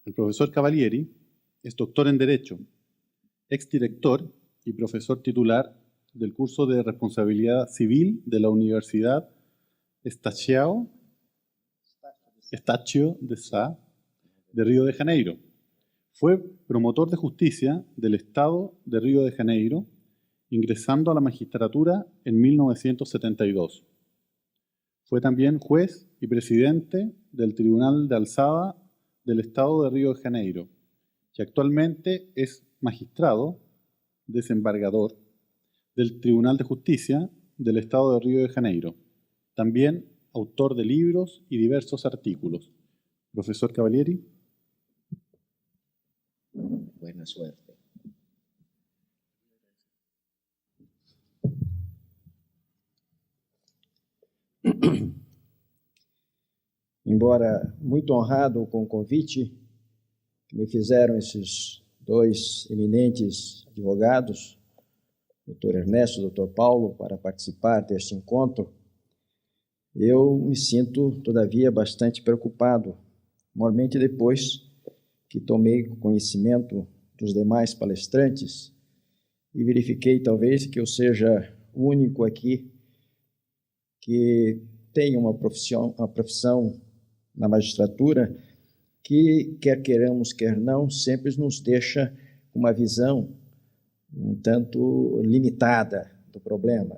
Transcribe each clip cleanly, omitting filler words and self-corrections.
El profesor Cavalieri es doctor en Derecho, exdirector y profesor titular del curso de Responsabilidad Civil de la Universidad Estácio de Sá de Río de Janeiro. Fue promotor de justicia del Estado de Río de Janeiro, ingresando a la magistratura en 1972. Fue también juez y presidente del Tribunal de Alzada del Estado de Río de Janeiro y actualmente es magistrado desembargador del Tribunal de Justicia del Estado de Río de Janeiro. También autor de libros y diversos artículos. Profesor Cavalieri. Buena suerte. Embora muito honrado com o convite que me fizeram esses dois eminentes advogados, Dr. Ernesto e Dr. Paulo, para participar deste encontro, eu me sinto, todavia, bastante preocupado, normalmente depois que tomei conhecimento dos demais palestrantes e verifiquei, talvez, que eu seja o único aqui que tem uma profissão na magistratura que, quer queiramos, quer não, sempre nos deixa uma visão um tanto limitada do problema.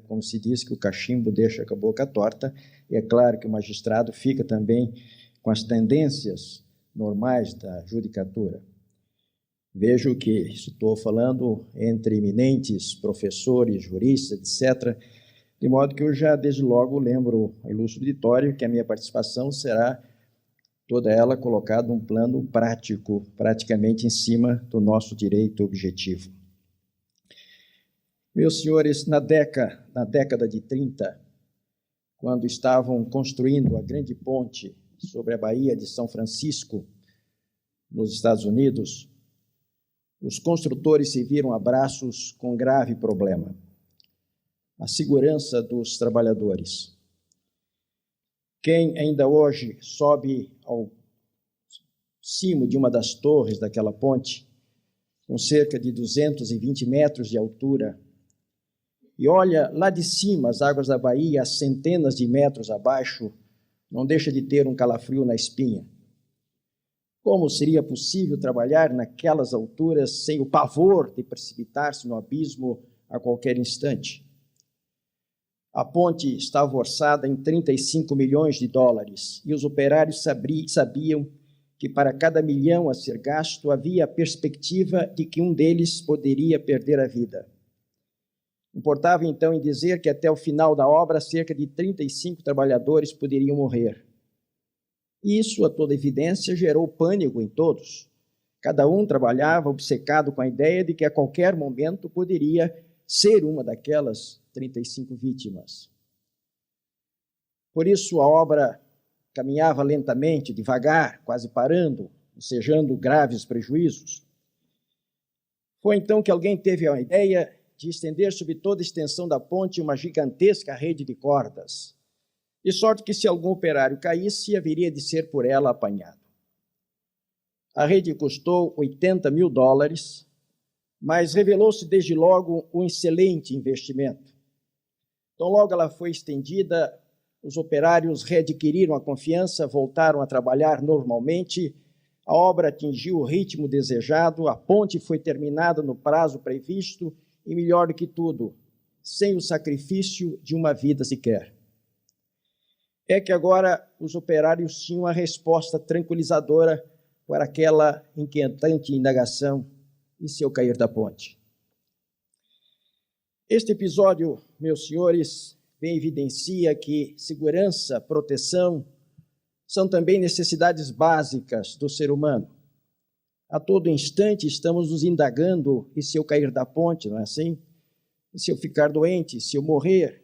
Como se diz, que o cachimbo deixa com a boca torta, e é claro que o magistrado fica também com as tendências normais da judicatura. Vejo que estou falando entre eminentes professores, juristas, etc., de modo que eu já, desde logo, lembro ao ilustre auditório que a minha participação será toda ela colocada num plano prático, praticamente em cima do nosso direito objetivo. Meus senhores, na década de 30, quando estavam construindo a grande ponte sobre a Baía de São Francisco, nos Estados Unidos, os construtores se viram a braços com um grave problema: a segurança dos trabalhadores. Quem ainda hoje sobe ao cimo de uma das torres daquela ponte, com cerca de 220 metros de altura, e olha lá de cima as águas da Baía, a centenas de metros abaixo, não deixa de ter um calafrio na espinha. Como seria possível trabalhar naquelas alturas sem o pavor de precipitar-se no abismo a qualquer instante? A ponte estava orçada em 35 milhões de dólares e os operários sabiam que para cada milhão a ser gasto havia a perspectiva de que um deles poderia perder a vida. Importava então em dizer que até o final da obra cerca de 35 trabalhadores poderiam morrer. E isso, a toda evidência, gerou pânico em todos. Cada um trabalhava obcecado com a ideia de que a qualquer momento poderia ser uma daquelas 35 vítimas. Por isso a obra caminhava lentamente, devagar, quase parando, ensejando graves prejuízos. Foi então que alguém teve a ideia de estender sobre toda a extensão da ponte uma gigantesca rede de cordas, de sorte que se algum operário caísse, haveria de ser por ela apanhado. A rede custou $80 mil, mas revelou-se desde logo um excelente investimento. Então, logo ela foi estendida, os operários readquiriram a confiança, voltaram a trabalhar normalmente, a obra atingiu o ritmo desejado, a ponte foi terminada no prazo previsto e, melhor do que tudo, sem o sacrifício de uma vida sequer. É que agora os operários tinham a resposta tranquilizadora para aquela inquietante indagação: e se eu cair da ponte? Este episódio, meus senhores, bem evidencia que segurança, proteção são também necessidades básicas do ser humano. A todo instante estamos nos indagando: e se eu cair da ponte, não é assim? E se eu ficar doente, se eu morrer,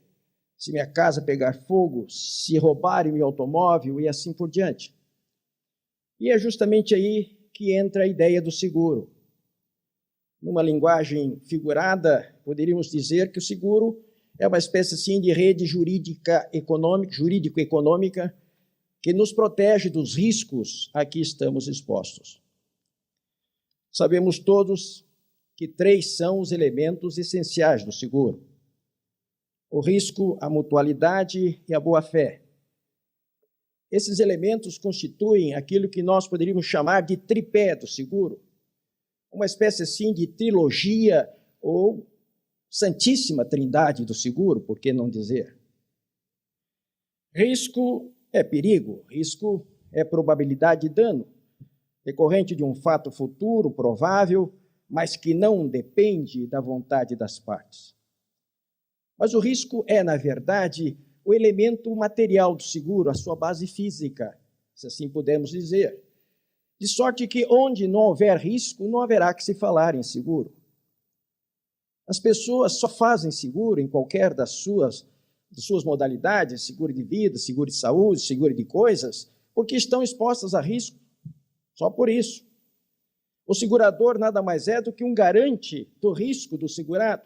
se minha casa pegar fogo, se roubarem meu automóvel e assim por diante. E é justamente aí que entra a ideia do seguro. Numa linguagem figurada, poderíamos dizer que o seguro é uma espécie assim de rede jurídico-econômica que nos protege dos riscos a que estamos expostos. Sabemos todos que 3 são os elementos essenciais do seguro: o risco, a mutualidade e a boa-fé. Esses elementos constituem aquilo que nós poderíamos chamar de tripé do seguro, uma espécie assim de trilogia ou santíssima trindade do seguro, por que não dizer? Risco é perigo, risco é probabilidade de dano, decorrente de um fato futuro, provável, mas que não depende da vontade das partes. Mas o risco é, na verdade, o elemento material do seguro, a sua base física, se assim pudermos dizer. De sorte que onde não houver risco, não haverá que se falar em seguro. As pessoas só fazem seguro em qualquer das suas modalidades, seguro de vida, seguro de saúde, seguro de coisas, porque estão expostas a risco. Só por isso. O segurador nada mais é do que um garante do risco do segurado,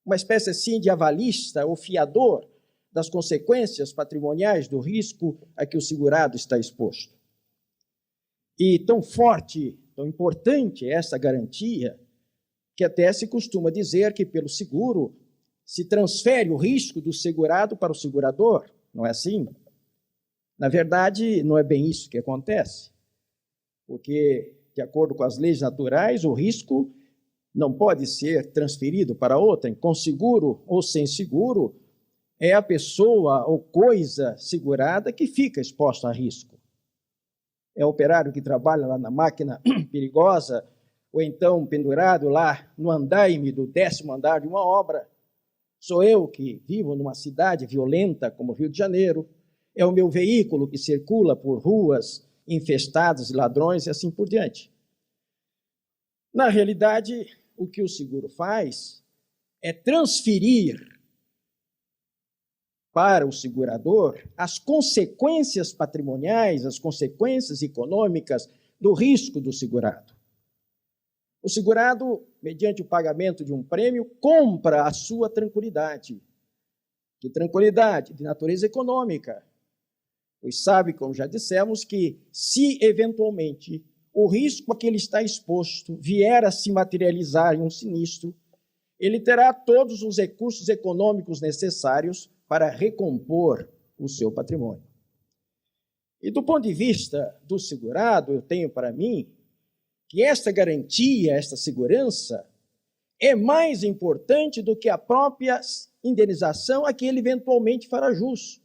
uma espécie assim de avalista ou fiador das consequências patrimoniais do risco a que o segurado está exposto. E tão forte, tão importante é essa garantia, que até se costuma dizer que pelo seguro se transfere o risco do segurado para o segurador. Não é assim? Na verdade, não é bem isso que acontece, porque, de acordo com as leis naturais, o risco não pode ser transferido para outrem. Com seguro ou sem seguro, é a pessoa ou coisa segurada que fica exposta a risco. É o operário que trabalha lá na máquina perigosa, ou então pendurado lá no andaime do 10º andar de uma obra. Sou eu que vivo numa cidade violenta como Rio de Janeiro. É o meu veículo que circula por ruas infestadas de ladrões e assim por diante. Na realidade, o que o seguro faz é transferir para o segurador as consequências patrimoniais, as consequências econômicas do risco do segurado. O segurado, mediante o pagamento de um prêmio, compra a sua tranquilidade. Que tranquilidade? De natureza econômica. Pois sabe, como já dissemos, que se eventualmente o risco a que ele está exposto vier a se materializar em um sinistro, ele terá todos os recursos econômicos necessários para recompor o seu patrimônio. E do ponto de vista do segurado, eu tenho para mim que esta garantia, esta segurança, é mais importante do que a própria indenização a que ele eventualmente fará jus.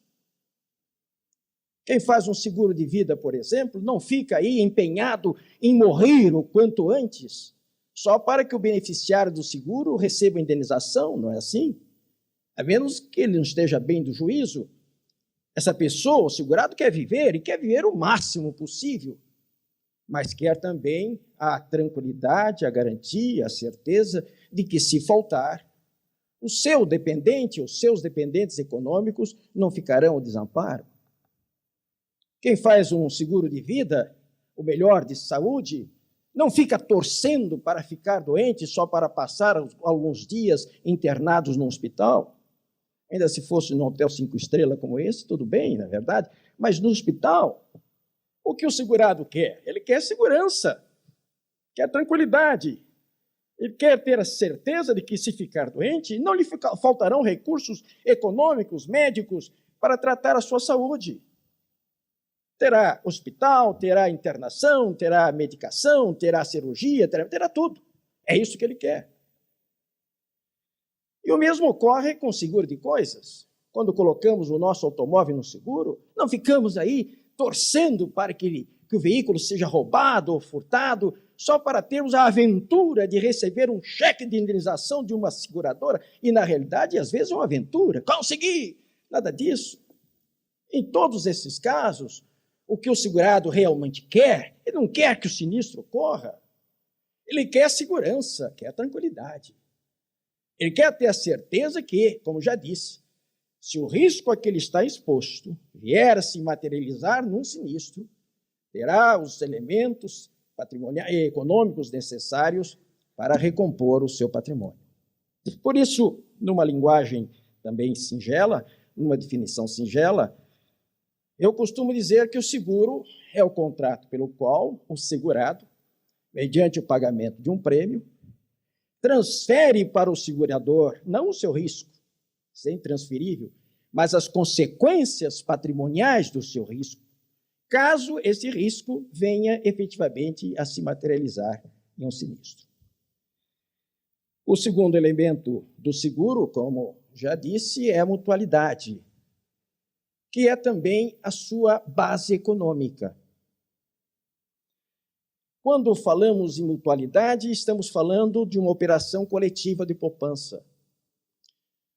Quem faz um seguro de vida, por exemplo, não fica aí empenhado em morrer o quanto antes, só para que o beneficiário do seguro receba indenização, não é assim? A menos que ele não esteja bem do juízo. Essa pessoa, o segurado, quer viver, e quer viver o máximo possível, mas quer também a tranquilidade, a garantia, a certeza de que, se faltar, o seu dependente, os seus dependentes econômicos não ficarão ao desamparo. Quem faz um seguro de vida, ou melhor, de saúde, não fica torcendo para ficar doente só para passar alguns dias internados no hospital. Ainda se fosse num hotel 5 estrelas como esse, tudo bem, na verdade, mas no hospital, o que o segurado quer? Ele quer segurança, quer tranquilidade, ele quer ter a certeza de que, se ficar doente, não lhe faltarão recursos econômicos, médicos, para tratar a sua saúde. Terá hospital, terá internação, terá medicação, terá cirurgia, terá tudo. É isso que ele quer. E o mesmo ocorre com o seguro de coisas. Quando colocamos o nosso automóvel no seguro, não ficamos aí torcendo para que o veículo seja roubado ou furtado, só para termos a aventura de receber um cheque de indenização de uma seguradora, e na realidade, às vezes, é uma aventura. Consegui! Nada disso. Em todos esses casos, o que o segurado realmente quer, ele não quer que o sinistro ocorra. Ele quer segurança, quer tranquilidade. Ele quer ter a certeza que, como já disse, se o risco a que ele está exposto vier a se materializar num sinistro, terá os elementos patrimoniais e econômicos necessários para recompor o seu patrimônio. Por isso, numa linguagem também singela, numa definição singela, Eu costumo dizer que o seguro é o contrato pelo qual o segurado, mediante o pagamento de um prêmio, transfere para o segurador não o seu risco, isso é intransferível, mas as consequências patrimoniais do seu risco, caso esse risco venha efetivamente a se materializar em um sinistro. O segundo elemento do seguro, como já disse, é a mutualidade, que é também a sua base econômica. Quando falamos em mutualidade, estamos falando de uma operação coletiva de poupança.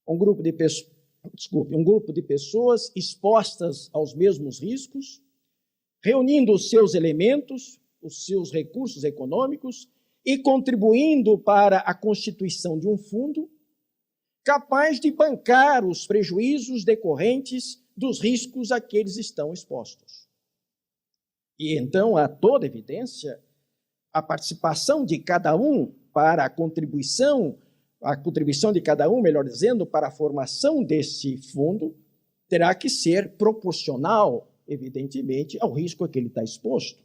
Um grupo de pessoas expostas aos mesmos riscos, reunindo os seus elementos, os seus recursos econômicos e contribuindo para a constituição de um fundo capaz de bancar os prejuízos decorrentes dos riscos a que eles estão expostos. E então, a toda evidência, a participação de cada um para a contribuição de cada um, melhor dizendo, para a formação desse fundo, terá que ser proporcional, evidentemente, ao risco a que ele está exposto.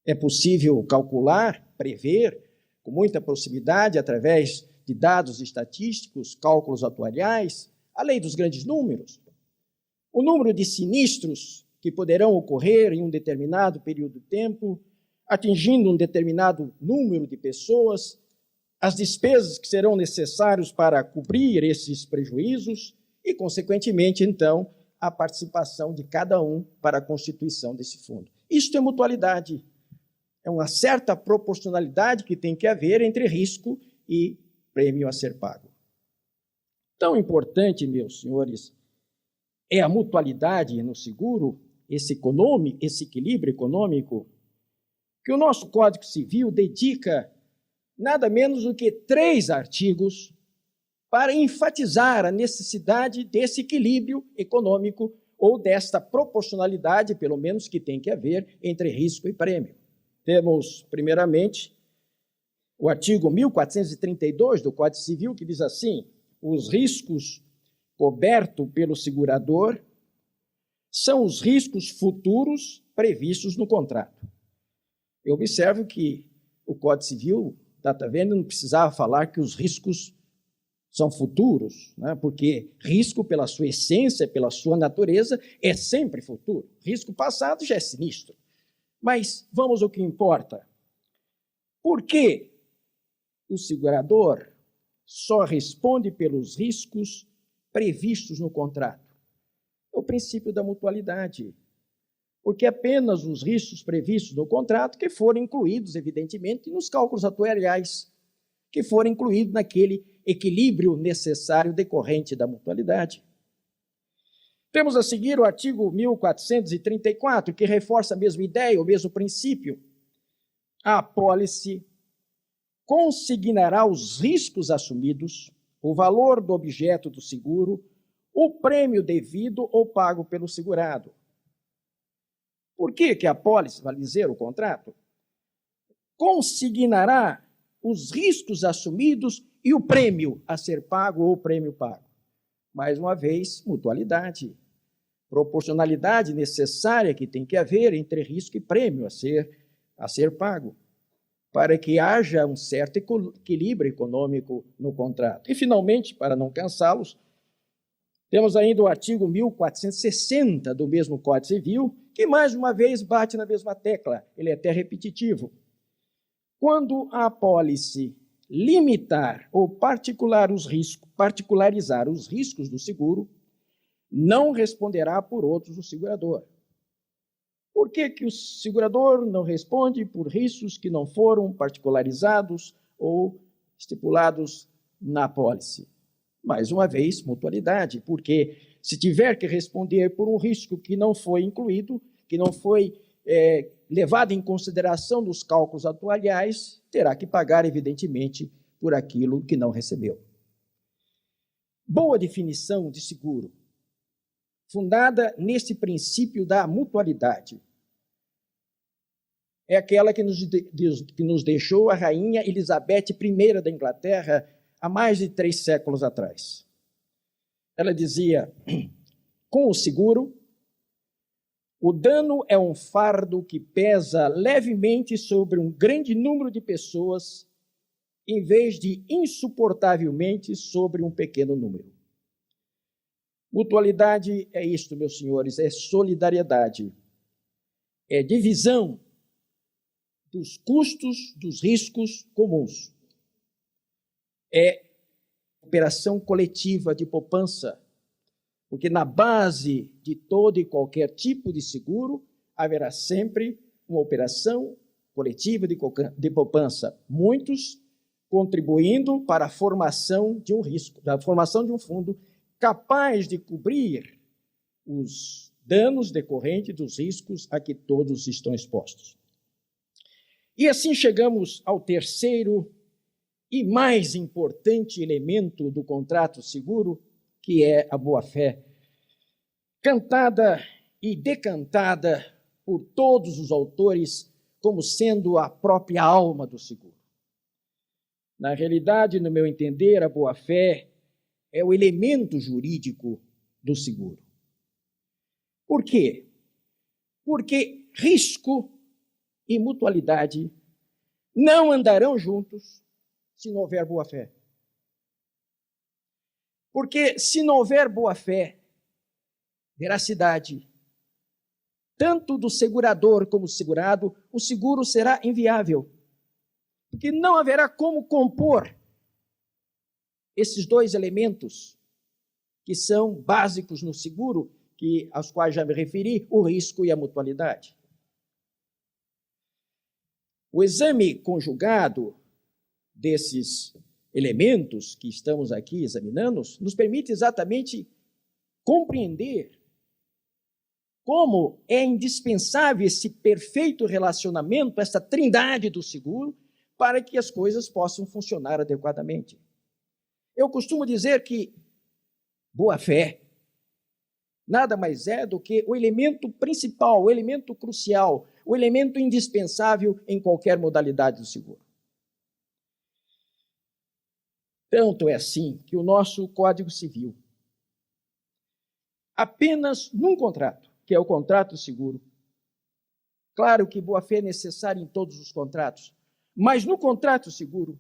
É possível calcular, prever, com muita proximidade, através de dados estatísticos, cálculos atuariais, a lei dos grandes números, o número de sinistros que poderão ocorrer em um determinado período de tempo, atingindo um determinado número de pessoas, as despesas que serão necessárias para cobrir esses prejuízos e, consequentemente, então, a participação de cada um para a constituição desse fundo. Isto é mutualidade. É uma certa proporcionalidade que tem que haver entre risco e prêmio a ser pago. Tão importante, meus senhores, é a mutualidade no seguro, esse equilíbrio econômico, que o nosso Código Civil dedica nada menos do que 3 artigos para enfatizar a necessidade desse equilíbrio econômico ou desta proporcionalidade, pelo menos, que tem que haver entre risco e prêmio. Temos, primeiramente, o artigo 1432 do Código Civil, que diz assim: os riscos cobertos pelo segurador são os riscos futuros previstos no contrato. Eu observo que o Código Civil, está vendo, não precisava falar que os riscos são futuros, né? Porque risco, pela sua essência, pela sua natureza, é sempre futuro. Risco passado já é sinistro. Mas vamos ao que importa. Por que o segurador só responde pelos riscos previstos no contrato? É o princípio da mutualidade. Porque apenas os riscos previstos no contrato que foram incluídos, evidentemente, nos cálculos atuariais, que foram incluídos naquele equilíbrio necessário decorrente da mutualidade. Temos a seguir o artigo 1434, que reforça a mesma ideia, o mesmo princípio. A apólice consignará os riscos assumidos, o valor do objeto do seguro, o prêmio devido ou pago pelo segurado. Por que a apólice, vale dizer, o contrato, consignará os riscos assumidos e o prêmio a ser pago ou o prêmio pago? Mais uma vez, mutualidade. Proporcionalidade necessária que tem que haver entre risco e prêmio a ser pago, para que haja um certo equilíbrio econômico no contrato. E, finalmente, para não cansá-los, temos ainda o artigo 1460 do mesmo Código Civil, que, mais uma vez, bate na mesma tecla. Ele é até repetitivo. Quando a apólice limitar ou particularizar os riscos do seguro, não responderá por outros o segurador. Por que o segurador não responde por riscos que não foram particularizados ou estipulados na apólice? Mais uma vez, mutualidade, porque se tiver que responder por um risco que não foi incluído, que não foi levado em consideração nos cálculos atuariais, terá que pagar, evidentemente, por aquilo que não recebeu. Boa definição de seguro, fundada nesse princípio da mutualidade. É aquela que nos deixou a rainha Elizabeth I da Inglaterra há mais de 3 séculos atrás. Ela dizia: com o seguro, O dano é um fardo que pesa levemente sobre um grande número de pessoas, em vez de insuportavelmente sobre um pequeno número. Mutualidade é isto, meus senhores, é solidariedade, é divisão dos custos, dos riscos comuns, é operação coletiva de poupança, porque na base de todo e qualquer tipo de seguro haverá sempre uma operação coletiva de poupança, muitos contribuindo para a formação de um risco, da formação de um fundo capaz de cobrir os danos decorrentes dos riscos a que todos estão expostos. E assim chegamos ao terceiro e mais importante elemento do contrato seguro, que é a boa-fé, cantada e decantada por todos os autores como sendo a própria alma do seguro. Na realidade, no meu entender, a boa-fé é o elemento jurídico do seguro. Por quê? Porque risco e mutualidade não andarão juntos se não houver boa-fé. Porque se não houver boa-fé, veracidade, tanto do segurador como do segurado, o seguro será inviável. Porque não haverá como compor esses dois elementos que são básicos no seguro, aos quais já me referi, o risco e a mutualidade. O exame conjugado desses elementos que estamos aqui examinando nos permite exatamente compreender como é indispensável esse perfeito relacionamento, essa trindade do seguro, para que as coisas possam funcionar adequadamente. Eu costumo dizer que boa-fé nada mais é do que o elemento principal, o elemento crucial, o elemento indispensável em qualquer modalidade do seguro. Tanto é assim que o nosso Código Civil, apenas num contrato, que é o contrato seguro, claro que boa-fé é necessária em todos os contratos, mas no contrato seguro,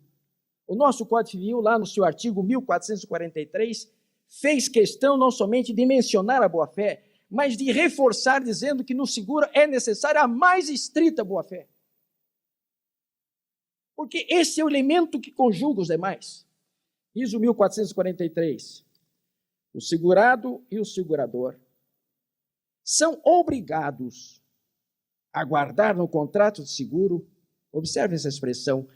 o nosso Código Civil, lá no seu artigo 1443, fez questão não somente de mencionar a boa-fé, mas de reforçar, dizendo que no seguro é necessária a mais estrita boa-fé. Porque esse é o elemento que conjuga os demais. Diz o 1443, o segurado e o segurador são obrigados a guardar no contrato de seguro, observe essa expressão,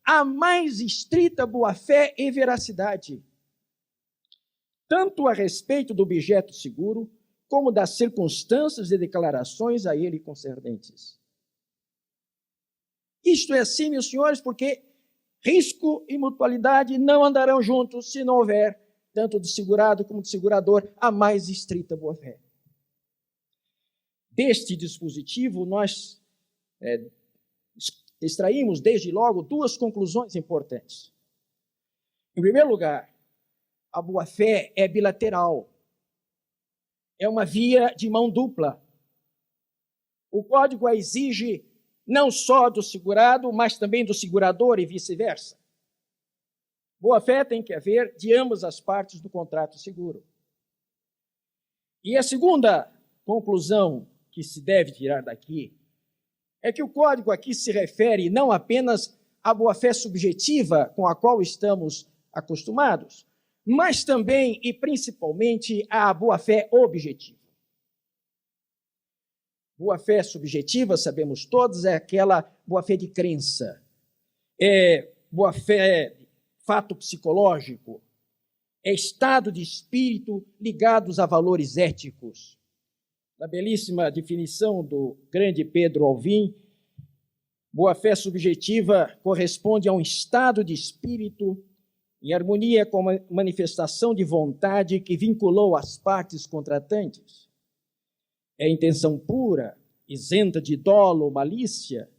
a mais estrita boa-fé e veracidade, tanto a respeito do objeto seguro, como das circunstâncias e declarações a ele concernentes. Isto é assim, meus senhores, porque risco e mutualidade não andarão juntos se não houver, tanto do segurado como do segurador, a mais estrita boa-fé. Deste dispositivo, nós extraímos, desde logo, duas conclusões importantes. Em primeiro lugar, a boa-fé é bilateral. É uma via de mão dupla. O Código a exige não só do segurado, mas também do segurador e vice-versa. Boa-fé tem que haver de ambas as partes do contrato seguro. E a segunda conclusão que se deve tirar daqui é que o Código aqui se refere não apenas à boa-fé subjetiva com a qual estamos acostumados, mas também e principalmente à boa-fé objetiva. Boa-fé subjetiva, sabemos todos, é aquela boa-fé de crença, é boa-fé fato psicológico, é estado de espírito ligados a valores éticos. Na belíssima definição do grande Pedro Alvim, boa-fé subjetiva corresponde a um estado de espírito em harmonia com a manifestação de vontade que vinculou as partes contratantes. É a intenção pura, isenta de dolo ou malícia,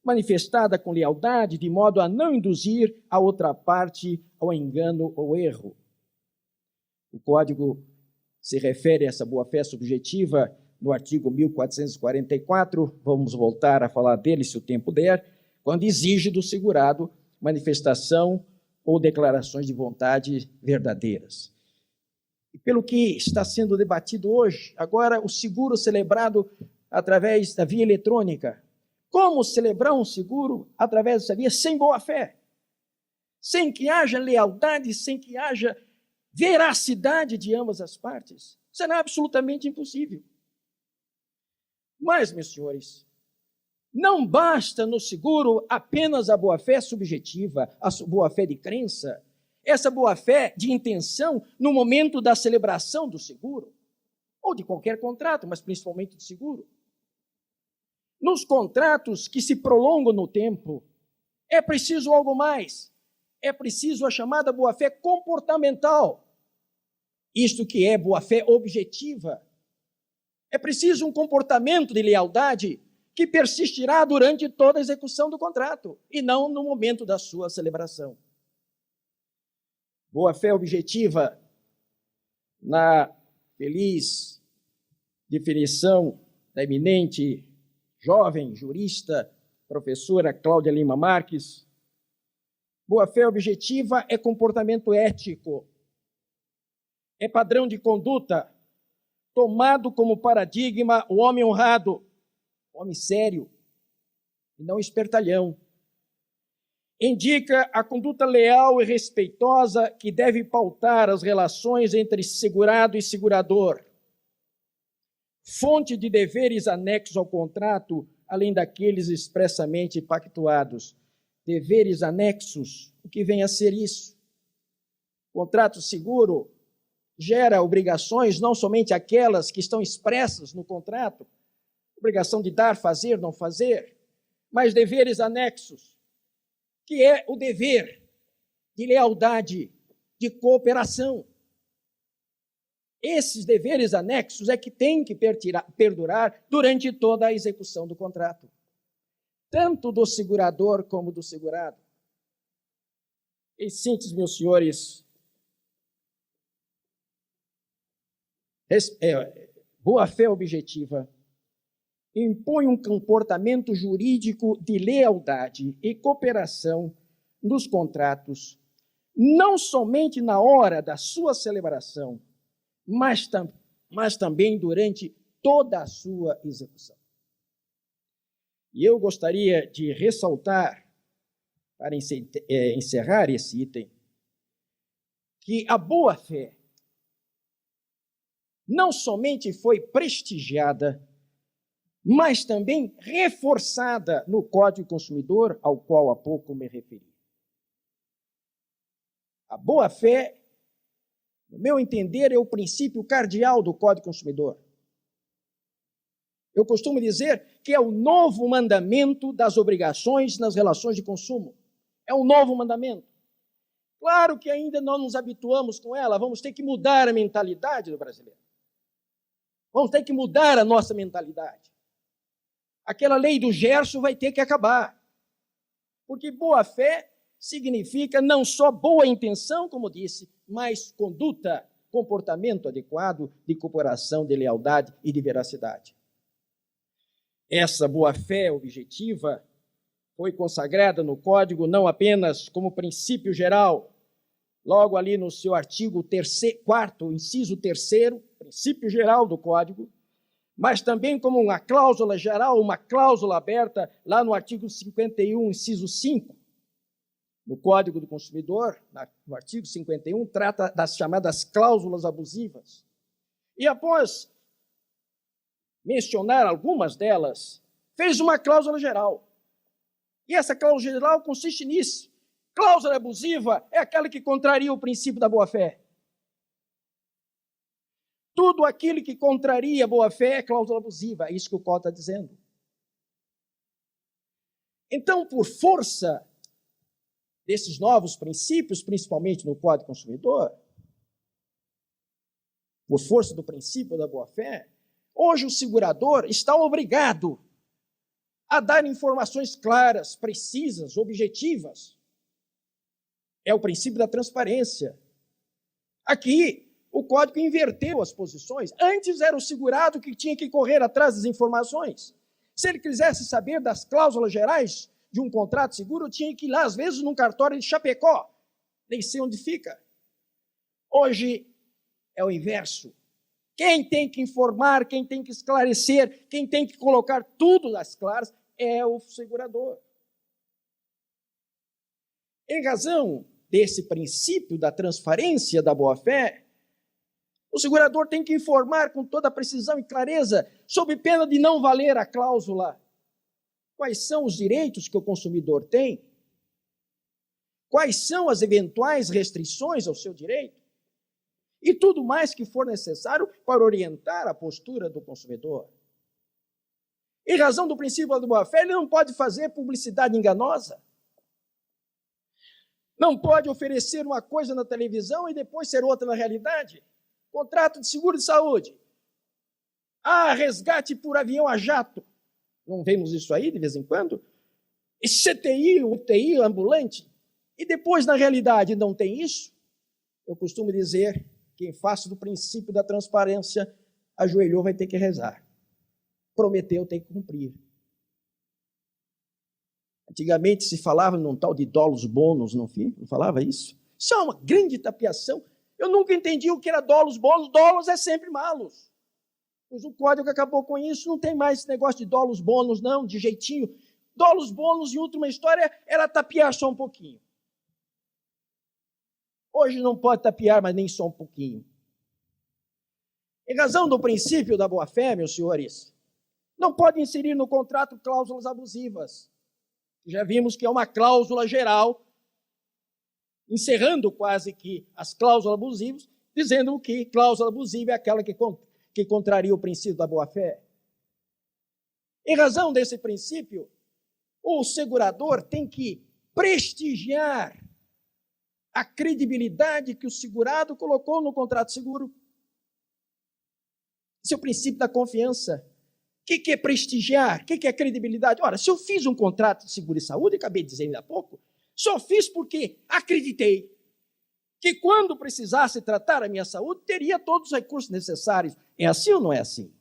manifestada com lealdade, de modo a não induzir a outra parte ao engano ou erro. O Código se refere a essa boa-fé subjetiva no artigo 1444, vamos voltar a falar dele se o tempo der, quando exige do segurado manifestação ou declarações de vontade verdadeiras. E pelo que está sendo debatido hoje, agora o seguro celebrado através da via eletrônica. Como celebrar um seguro através dessa via sem boa-fé? Sem que haja lealdade, sem que haja veracidade de ambas as partes? Será absolutamente impossível. Mas, meus senhores, não basta no seguro apenas a boa-fé subjetiva, a boa-fé de crença, essa boa-fé de intenção no momento da celebração do seguro, ou de qualquer contrato, mas principalmente do seguro. Nos contratos que se prolongam no tempo, é preciso algo mais. É preciso a chamada boa-fé comportamental. Isto que é boa-fé objetiva. É preciso um comportamento de lealdade que persistirá durante toda a execução do contrato, e não no momento da sua celebração. Boa-fé objetiva, na feliz definição da eminente jovem jurista, professora Cláudia Lima Marques, boa-fé objetiva é comportamento ético, é padrão de conduta, tomado como paradigma o homem honrado, homem sério, e não espertalhão. Indica a conduta leal e respeitosa que deve pautar as relações entre segurado e segurador. Fonte de deveres anexos ao contrato, além daqueles expressamente pactuados. Deveres anexos, o que vem a ser isso? Contrato seguro gera obrigações, não somente aquelas que estão expressas no contrato, obrigação de dar, fazer, não fazer, mas deveres anexos, que é o dever de lealdade, de cooperação. Esses deveres anexos é que têm que perdurar durante toda a execução do contrato, tanto do segurador como do segurado. Em síntese, meus senhores, boa-fé objetiva impõe um comportamento jurídico de lealdade e cooperação nos contratos, não somente na hora da sua celebração, mas também durante toda a sua execução. E eu gostaria de ressaltar, para encerrar esse item, que a boa-fé não somente foi prestigiada, mas também reforçada no Código do Consumidor, ao qual há pouco me referi. A boa-fé, no meu entender, é o princípio cardeal do Código do Consumidor. Eu costumo dizer que é o novo mandamento das obrigações nas relações de consumo. É um novo mandamento. Claro que ainda não nos habituamos com ela, vamos ter que mudar a mentalidade do brasileiro. Vamos ter que mudar a nossa mentalidade. Aquela lei do Gerson vai ter que acabar. Porque boa-fé significa não só boa intenção, como disse, mas conduta, comportamento adequado de cooperação, de lealdade e de veracidade. Essa boa-fé objetiva foi consagrada no Código não apenas como princípio geral, logo ali no seu artigo 4º, inciso 3º, princípio geral do Código, mas também como uma cláusula geral, uma cláusula aberta, lá no artigo 51, inciso 5, no Código do Consumidor, no artigo 51, trata das chamadas cláusulas abusivas. E após mencionar algumas delas, fez uma cláusula geral. E essa cláusula geral consiste nisso. Cláusula abusiva é aquela que contraria o princípio da boa-fé. Tudo aquilo que contraria a boa-fé é cláusula abusiva, é isso que o Código está dizendo. Então, por força desses novos princípios, principalmente no Código do Consumidor, por força do princípio da boa-fé, hoje o segurador está obrigado a dar informações claras, precisas, objetivas. É o princípio da transparência. Aqui, o Código inverteu as posições. Antes era o segurado que tinha que correr atrás das informações. Se ele quisesse saber das cláusulas gerais de um contrato seguro, tinha que ir lá, às vezes, num cartório de Chapecó. Nem sei onde fica. Hoje é o inverso. Quem tem que informar, quem tem que esclarecer, quem tem que colocar tudo às claras é o segurador. Em razão desse princípio da transparência da boa-fé, o segurador tem que informar com toda precisão e clareza, sob pena de não valer a cláusula, quais são os direitos que o consumidor tem, quais são as eventuais restrições ao seu direito, e tudo mais que for necessário para orientar a postura do consumidor. Em razão do princípio da boa-fé, ele não pode fazer publicidade enganosa. Não pode oferecer uma coisa na televisão e depois ser outra na realidade. Contrato de seguro de saúde. Resgate por avião a jato. Não vemos isso aí de vez em quando? CTI, UTI, ambulante. E depois, na realidade, não tem isso? Eu costumo dizer que, em face do princípio da transparência, ajoelhou, vai ter que rezar. Prometeu, tem que cumprir. Antigamente se falava num tal de dólus bônus, não falava isso? Isso é uma grande tapiação. Eu nunca entendi o que era dólus bônus. Dólus é sempre malos. Pois o código acabou com isso, não tem mais esse negócio de dólus bônus, não, de jeitinho. Dólus bônus, em última história, era tapiar só um pouquinho. Hoje não pode tapiar, mas nem só um pouquinho. Em razão do princípio da boa-fé, meus senhores, não pode inserir no contrato cláusulas abusivas. Já vimos que é uma cláusula geral, encerrando quase que as cláusulas abusivas, dizendo que cláusula abusiva é aquela que contraria o princípio da boa-fé. Em razão desse princípio, o segurador tem que prestigiar a credibilidade que o segurado colocou no contrato de seguro. Esse é o princípio da confiança. O que é prestigiar? O que é credibilidade? Ora, se eu fiz um contrato de seguro e saúde, acabei de dizer ainda há pouco, só fiz porque acreditei que quando precisasse tratar a minha saúde, teria todos os recursos necessários. É assim ou não é assim?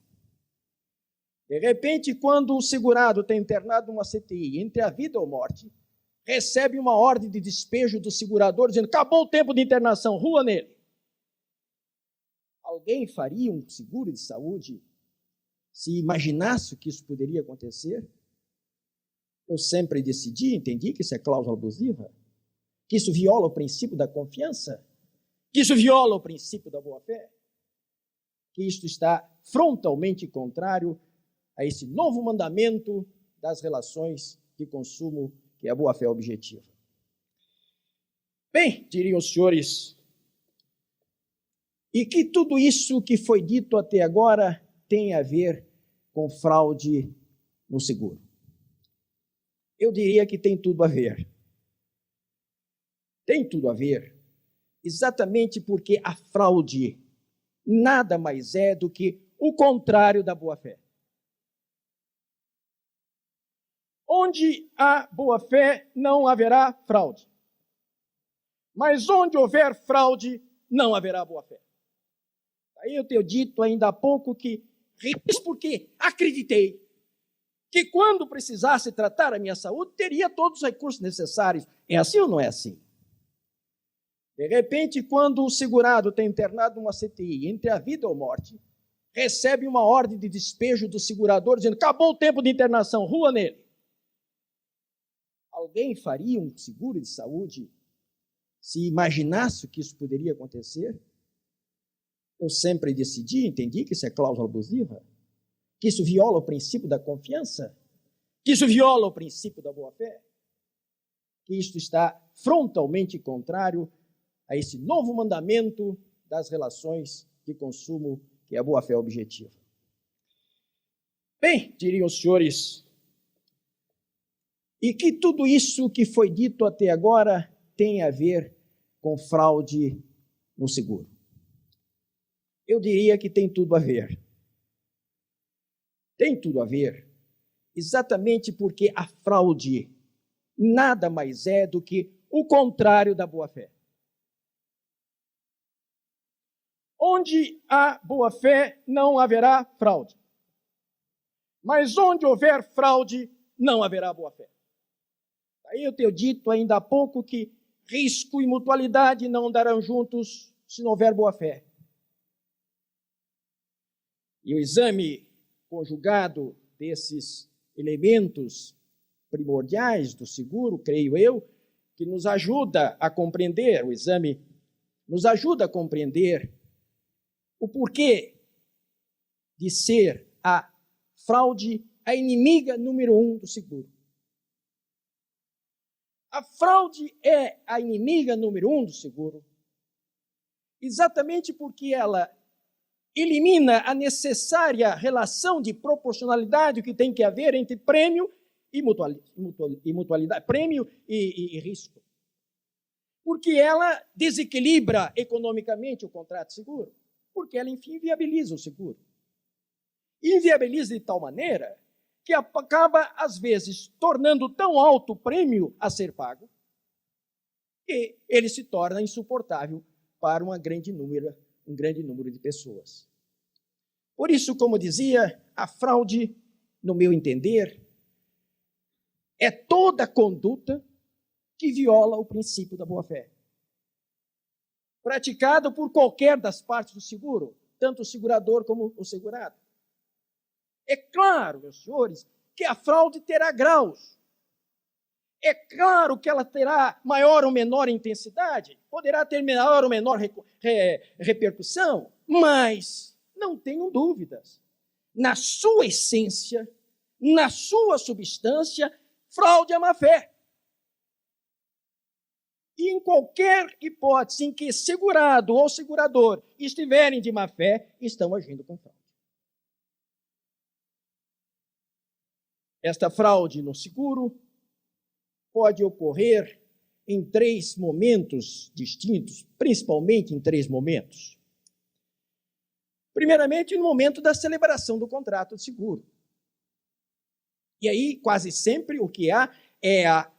De repente, quando o segurado está internado numa CTI, entre a vida ou morte, recebe uma ordem de despejo do segurador, dizendo, acabou o tempo de internação, rua nele. Alguém faria um seguro de saúde se imaginasse que isso poderia acontecer? Eu sempre entendi que isso é cláusula abusiva, que isso viola o princípio da confiança, que isso viola o princípio da boa-fé, que isto está frontalmente contrário a esse novo mandamento das relações de consumo, que é a boa-fé objetiva. Bem, diriam os senhores, e que tudo isso que foi dito até agora tem a ver com fraude no seguro. Eu diria que tem tudo a ver. Tem tudo a ver, exatamente porque a fraude nada mais é do que o contrário da boa-fé. Onde há boa-fé, não haverá fraude. Mas onde houver fraude, não haverá boa-fé. Aí eu tenho dito ainda há pouco que porque acreditei que quando precisasse tratar a minha saúde, teria todos os recursos necessários. É assim ou não é assim? De repente, quando o segurado está internado numa CTI, entre a vida ou morte, recebe uma ordem de despejo do segurador, dizendo, acabou o tempo de internação, rua nele. Alguém faria um seguro de saúde se imaginasse que isso poderia acontecer? Eu sempre entendi que isso é cláusula abusiva, que isso viola o princípio da confiança, que isso viola o princípio da boa-fé, que isto está frontalmente contrário a esse novo mandamento das relações de consumo, que é a boa-fé objetiva. Bem, diriam os senhores, e que tudo isso que foi dito até agora tem a ver com fraude no seguro. Eu diria que tem tudo a ver. Tem tudo a ver, exatamente porque a fraude nada mais é do que o contrário da boa-fé. Onde há boa-fé, não haverá fraude. Mas onde houver fraude, não haverá boa-fé. Aí eu tenho dito ainda há pouco que risco e mutualidade não andarão juntos se não houver boa-fé. E o exame conjugado desses elementos primordiais do seguro, creio eu, que nos ajuda a compreender, o exame nos ajuda a compreender o porquê de ser a fraude a inimiga número 1 do seguro. A fraude é a inimiga número 1 do seguro, exatamente porque ela elimina a necessária relação de proporcionalidade que tem que haver entre prêmio e mutualidade, prêmio e risco. Porque ela desequilibra economicamente o contrato de seguro, porque ela, enfim, inviabiliza o seguro. Inviabiliza de tal maneira que acaba, às vezes, tornando tão alto o prêmio a ser pago que ele se torna insuportável para um grande número de pessoas. Por isso, como dizia, a fraude, no meu entender, é toda conduta que viola o princípio da boa-fé, praticada por qualquer das partes do seguro, tanto o segurador como o segurado. É claro, meus senhores, que a fraude terá graus. É claro que ela terá maior ou menor intensidade, poderá ter maior ou menor repercussão, mas não tenham dúvidas. Na sua essência, na sua substância, fraude é má-fé. E em qualquer hipótese em que segurado ou segurador estiverem de má-fé, estão agindo com fraude. Esta fraude no seguro pode ocorrer em 3 momentos distintos, principalmente em 3 momentos. Primeiramente, no momento da celebração do contrato de seguro. E aí, quase sempre, o que há é a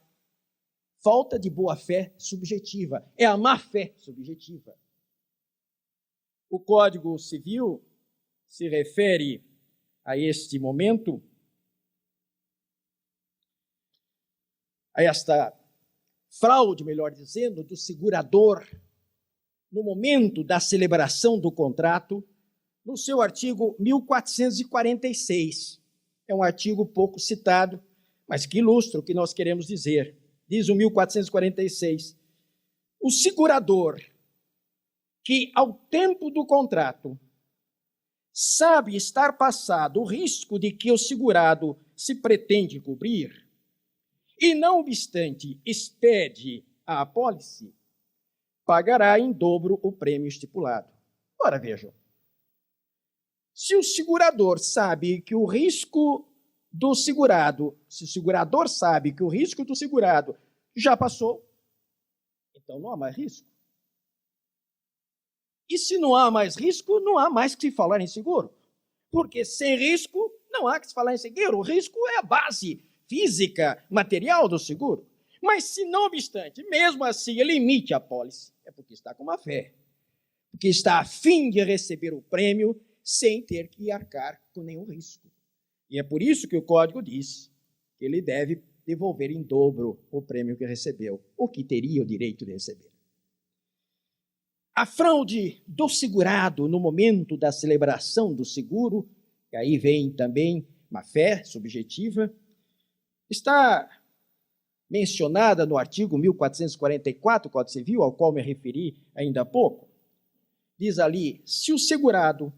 falta de boa-fé subjetiva, é a má-fé subjetiva. O Código Civil se refere a este momento, a esta fraude, melhor dizendo, do segurador, no momento da celebração do contrato, no seu artigo 1446. É um artigo pouco citado, mas que ilustra o que nós queremos dizer. Diz o 1446, o segurador que, ao tempo do contrato, sabe estar passado o risco de que o segurado se pretende cobrir, e, não obstante, expede a apólice, pagará em dobro o prêmio estipulado. Ora, vejam, se o segurador sabe que o risco do segurado, se o segurador sabe que o risco do segurado já passou, então não há mais risco. E se não há mais risco, não há mais que se falar em seguro. Porque sem risco, não há que se falar em seguro. O risco é a base física, material do seguro. Mas, se não obstante, mesmo assim, ele emite a apólice, é porque está com má fé. Porque está a fim de receber o prêmio sem ter que arcar com nenhum risco. E é por isso que o Código diz que ele deve devolver em dobro o prêmio que recebeu, ou que teria o direito de receber. A fraude do segurado no momento da celebração do seguro, e aí vem também má-fé subjetiva, está mencionada no artigo 1444 do Código Civil, ao qual me referi ainda há pouco. Diz ali, se o segurado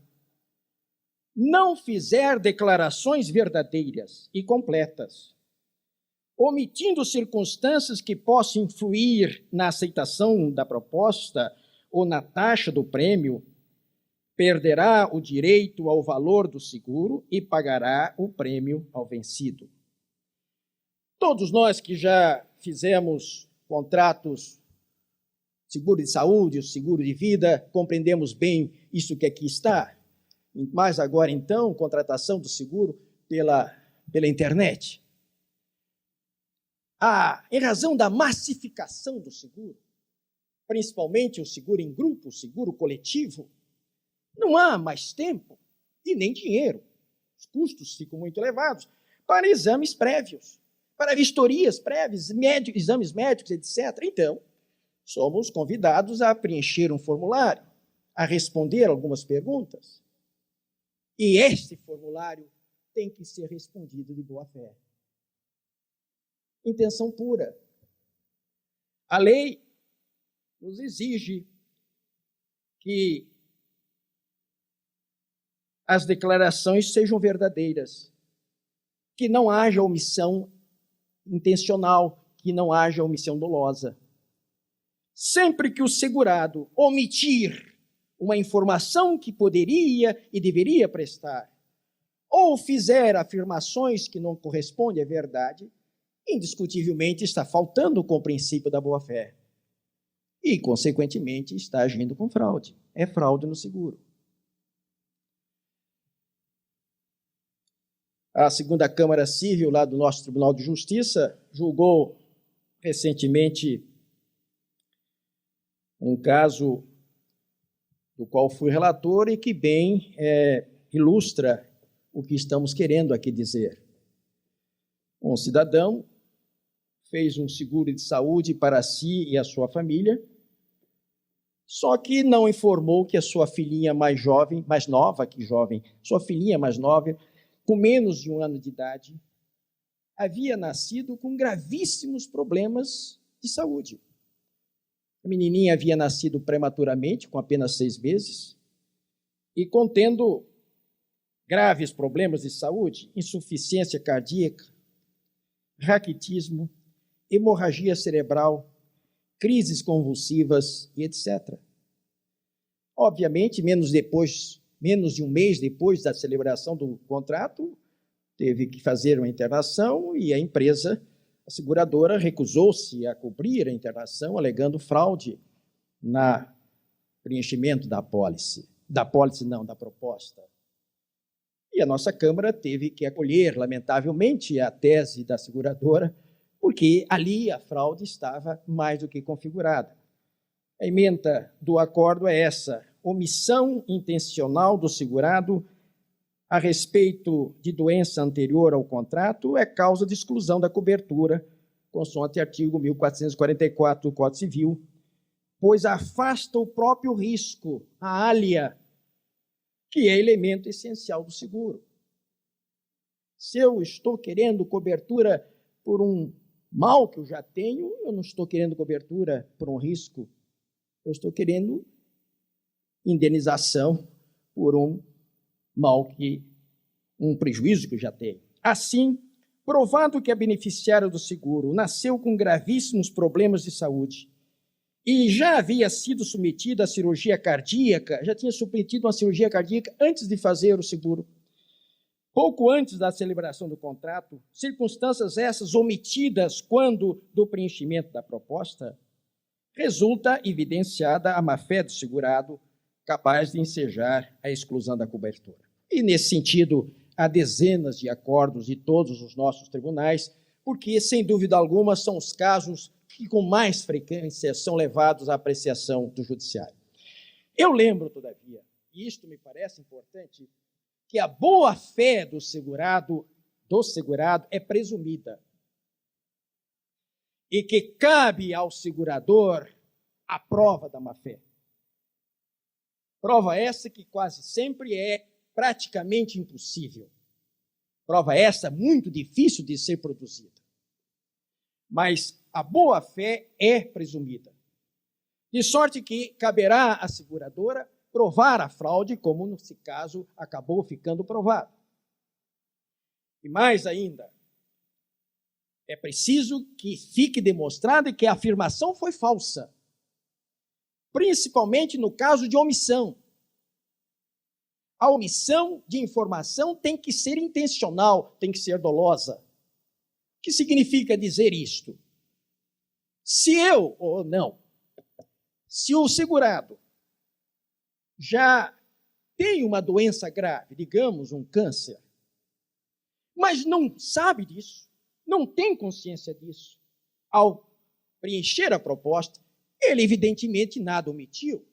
não fizer declarações verdadeiras e completas, omitindo circunstâncias que possam influir na aceitação da proposta ou na taxa do prêmio, perderá o direito ao valor do seguro e pagará o prêmio ao vencido. Todos nós que já fizemos contratos, seguro de saúde, seguro de vida, compreendemos bem isso que aqui está. Mas agora, então, contratação do seguro pela internet. Em razão da massificação do seguro, principalmente o seguro em grupo, o seguro coletivo, Não há mais tempo e nem dinheiro. Os custos ficam muito elevados para exames prévios, para vistorias prévias, exames médicos, etc. Então, somos convidados a preencher um formulário, a responder algumas perguntas. E este formulário tem que ser respondido de boa fé. Intenção pura. A lei nos exige que as declarações sejam verdadeiras, que não haja omissão intencional, que não haja omissão dolosa. Sempre que o segurado omitir uma informação que poderia e deveria prestar, ou fizer afirmações que não correspondem à verdade, indiscutivelmente está faltando com o princípio da boa-fé. E, consequentemente, está agindo com fraude. É fraude no seguro. A segunda Câmara Civil, lá do nosso Tribunal de Justiça, julgou recentemente um caso do qual fui relator e que bem ilustra o que estamos querendo aqui dizer. Um cidadão fez um seguro de saúde para si e a sua família, só que não informou que a sua filhinha sua filhinha mais nova, com menos de 1 ano de idade, havia nascido com gravíssimos problemas de saúde. A menininha havia nascido prematuramente, com apenas 6 meses, e contendo graves problemas de saúde, insuficiência cardíaca, raquitismo, hemorragia cerebral, crises convulsivas e etc. Obviamente, menos de um mês depois da celebração do contrato, teve que fazer uma internação e a empresa, a seguradora, recusou-se a cobrir a internação, alegando fraude no preenchimento da apólice. Da proposta. E a nossa Câmara teve que acolher, lamentavelmente, a tese da seguradora, porque ali a fraude estava mais do que configurada. A ementa do acordo é essa: omissão intencional do segurado a respeito de doença anterior ao contrato é causa de exclusão da cobertura, consoante artigo 1444 do Código Civil, pois afasta o próprio risco, a alia, que é elemento essencial do seguro. Se eu estou querendo cobertura por um mal que eu já tenho, eu não estou querendo cobertura por um risco, eu estou querendo indenização por um prejuízo que eu já tenho. Assim, provado que a beneficiária do seguro nasceu com gravíssimos problemas de saúde e já havia sido submetida à cirurgia cardíaca, já tinha submetido uma cirurgia cardíaca antes de fazer o seguro, pouco antes da celebração do contrato, circunstâncias essas omitidas quando do preenchimento da proposta, resulta evidenciada a má-fé do segurado, capaz de ensejar a exclusão da cobertura. E, nesse sentido, há dezenas de acordos de todos os nossos tribunais, porque, sem dúvida alguma, são os casos que, com mais frequência, são levados à apreciação do judiciário. Eu lembro, todavia, e isto me parece importante, que a boa-fé do segurado é presumida e que cabe ao segurador a prova da má-fé. Prova essa que quase sempre é praticamente impossível. Prova essa muito difícil de ser produzida. Mas a boa-fé é presumida. De sorte que caberá à seguradora provar a fraude, como nesse caso acabou ficando provado. E mais ainda, é preciso que fique demonstrado que a afirmação foi falsa, principalmente no caso de omissão. A omissão de informação tem que ser intencional, tem que ser dolosa. O que significa dizer isto? Se o segurado já tem uma doença grave, digamos um câncer, mas não sabe disso, não tem consciência disso, ao preencher a proposta, ele evidentemente nada omitiu.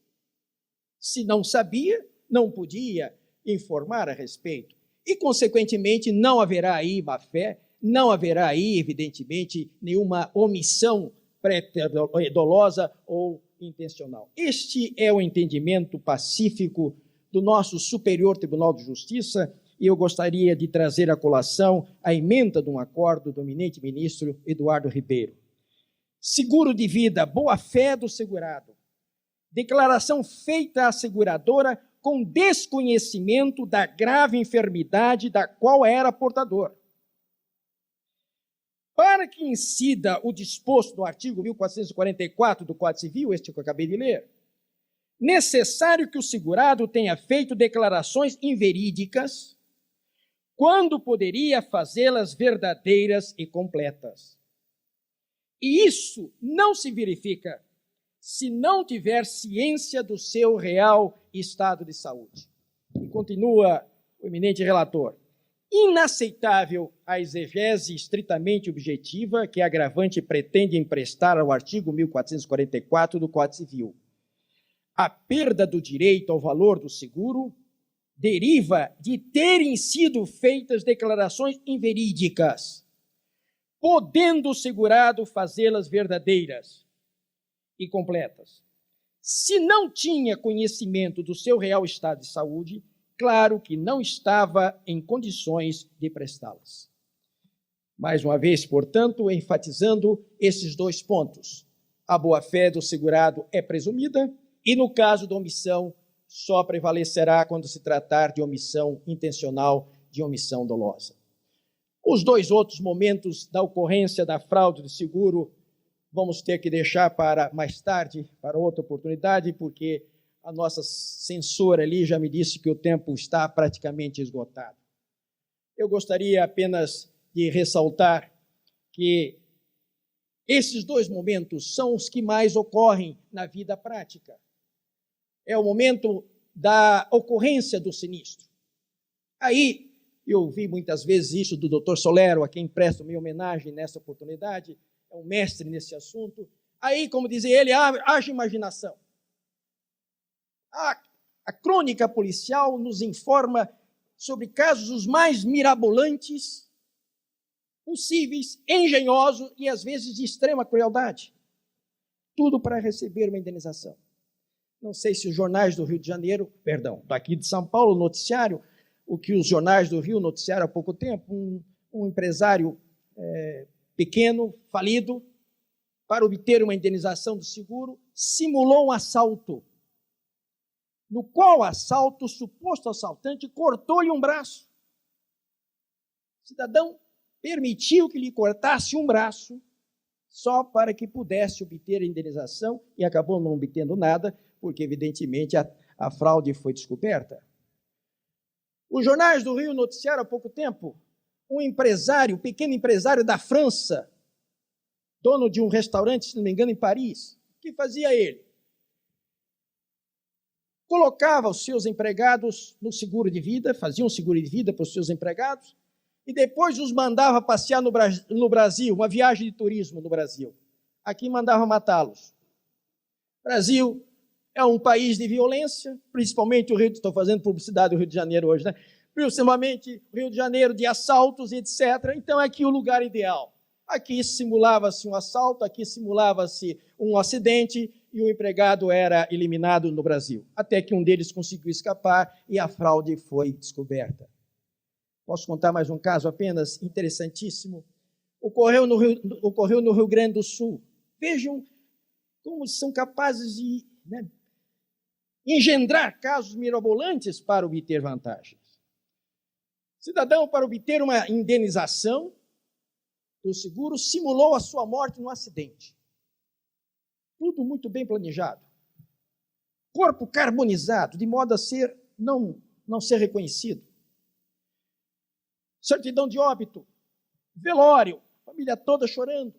Se não sabia, não podia informar a respeito. E, consequentemente, não haverá aí má-fé, não haverá aí, evidentemente, nenhuma omissão dolosa ou intencional. Este é o entendimento pacífico do nosso Superior Tribunal de Justiça, e eu gostaria de trazer à colação a emenda de um acordo do eminente ministro Eduardo Ribeiro. Seguro de vida, boa-fé do segurado. Declaração feita à seguradora com desconhecimento da grave enfermidade da qual era portador. Para que incida o disposto no artigo 1444 do Código Civil, este que eu acabei de ler, necessário que o segurado tenha feito declarações inverídicas, quando poderia fazê-las verdadeiras e completas. E isso não se verifica se não tiver ciência do seu real estado de saúde. E continua o eminente relator. Inaceitável a exegese estritamente objetiva que a agravante pretende emprestar ao artigo 1444 do Código Civil. A perda do direito ao valor do seguro deriva de terem sido feitas declarações inverídicas, podendo o segurado fazê-las verdadeiras e completas. Se não tinha conhecimento do seu real estado de saúde, claro que não estava em condições de prestá-las. Mais uma vez, portanto, enfatizando esses dois pontos. A boa-fé do segurado é presumida e, no caso da omissão, só prevalecerá quando se tratar de omissão intencional, de omissão dolosa. Os dois outros momentos da ocorrência da fraude de seguro vamos ter que deixar para mais tarde, para outra oportunidade, porque a nossa censora ali já me disse que o tempo está praticamente esgotado. Eu gostaria apenas de ressaltar que esses dois momentos são os que mais ocorrem na vida prática. É o momento da ocorrência do sinistro. Aí, eu vi muitas vezes isso do Dr. Solero, a quem presto minha homenagem nessa oportunidade, é um mestre nesse assunto. Aí, como dizia ele, haja imaginação. A crônica policial nos informa sobre casos os mais mirabolantes possíveis, engenhosos e, às vezes, de extrema crueldade. Tudo para receber uma indenização. Não sei se os jornais do Rio de Janeiro, daqui de São Paulo, noticiário, o que os jornais do Rio noticiaram há pouco tempo, um empresário pequeno, falido, para obter uma indenização do seguro, simulou um assalto, no qual o suposto assaltante cortou-lhe um braço. O cidadão permitiu que lhe cortasse um braço só para que pudesse obter a indenização e acabou não obtendo nada, porque, evidentemente, a fraude foi descoberta. Os jornais do Rio noticiaram há pouco tempo um pequeno empresário da França, dono de um restaurante, se não me engano, em Paris. O que fazia ele? Colocava os seus empregados no seguro de vida, fazia um seguro de vida para os seus empregados, e depois os mandava passear no Brasil, uma viagem de turismo no Brasil. Aqui mandava matá-los. Brasil é um país de violência, principalmente estou fazendo publicidade do Rio de Janeiro hoje, né? Principalmente o Rio de Janeiro de assaltos, etc. Então, é aqui o lugar ideal. Aqui simulava-se um assalto, aqui simulava-se um acidente e o empregado era eliminado no Brasil. Até que um deles conseguiu escapar e a fraude foi descoberta. Posso contar mais um caso apenas interessantíssimo? Ocorreu no Rio Grande do Sul. Vejam como são capazes de engendrar casos mirabolantes para obter vantagens. Cidadão, para obter uma indenização do seguro, simulou a sua morte no acidente. Tudo muito bem planejado. Corpo carbonizado, de modo a não ser reconhecido. Certidão de óbito, velório, família toda chorando.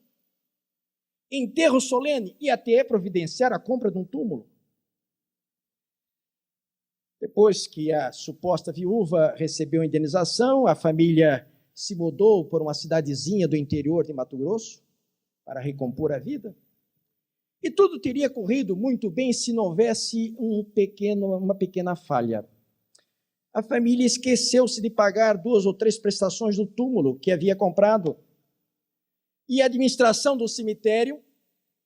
Enterro solene e até providenciar a compra de um túmulo. Depois que a suposta viúva recebeu a indenização, a família se mudou para uma cidadezinha do interior de Mato Grosso para recompor a vida. E tudo teria corrido muito bem se não houvesse uma pequena falha. A família esqueceu-se de pagar 2 ou 3 prestações do túmulo que havia comprado. E a administração do cemitério,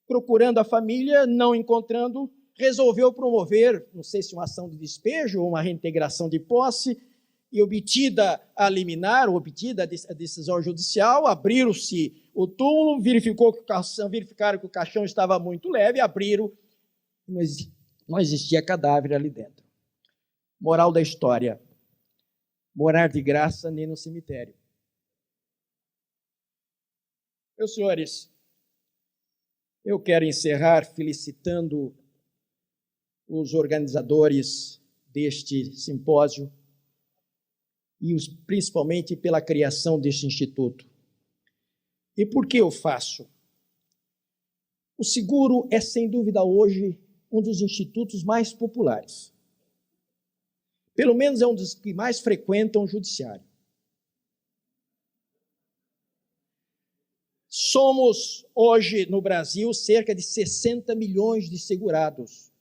procurando a família, não encontrando, resolveu promover, não sei se uma ação de despejo ou uma reintegração de posse, e obtida a liminar, obtida a decisão judicial, abriram-se o túmulo, verificaram que o caixão estava muito leve, abriram, não existia cadáver ali dentro. Moral da história: morar de graça nem no cemitério. Meus senhores, eu quero encerrar felicitando os organizadores deste simpósio e principalmente pela criação deste instituto. E por que eu faço? O seguro é, sem dúvida, hoje um dos institutos mais populares. Pelo menos é um dos que mais frequentam o judiciário. Somos, hoje, no Brasil, cerca de 60 milhões de segurados,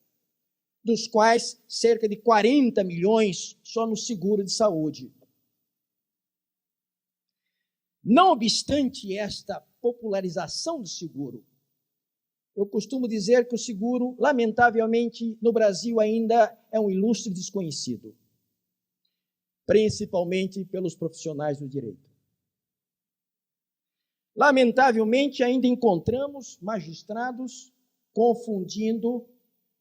dos quais cerca de 40 milhões só no seguro de saúde. Não obstante esta popularização do seguro, eu costumo dizer que o seguro, lamentavelmente, no Brasil ainda é um ilustre desconhecido, principalmente pelos profissionais do direito. Lamentavelmente, ainda encontramos magistrados confundindo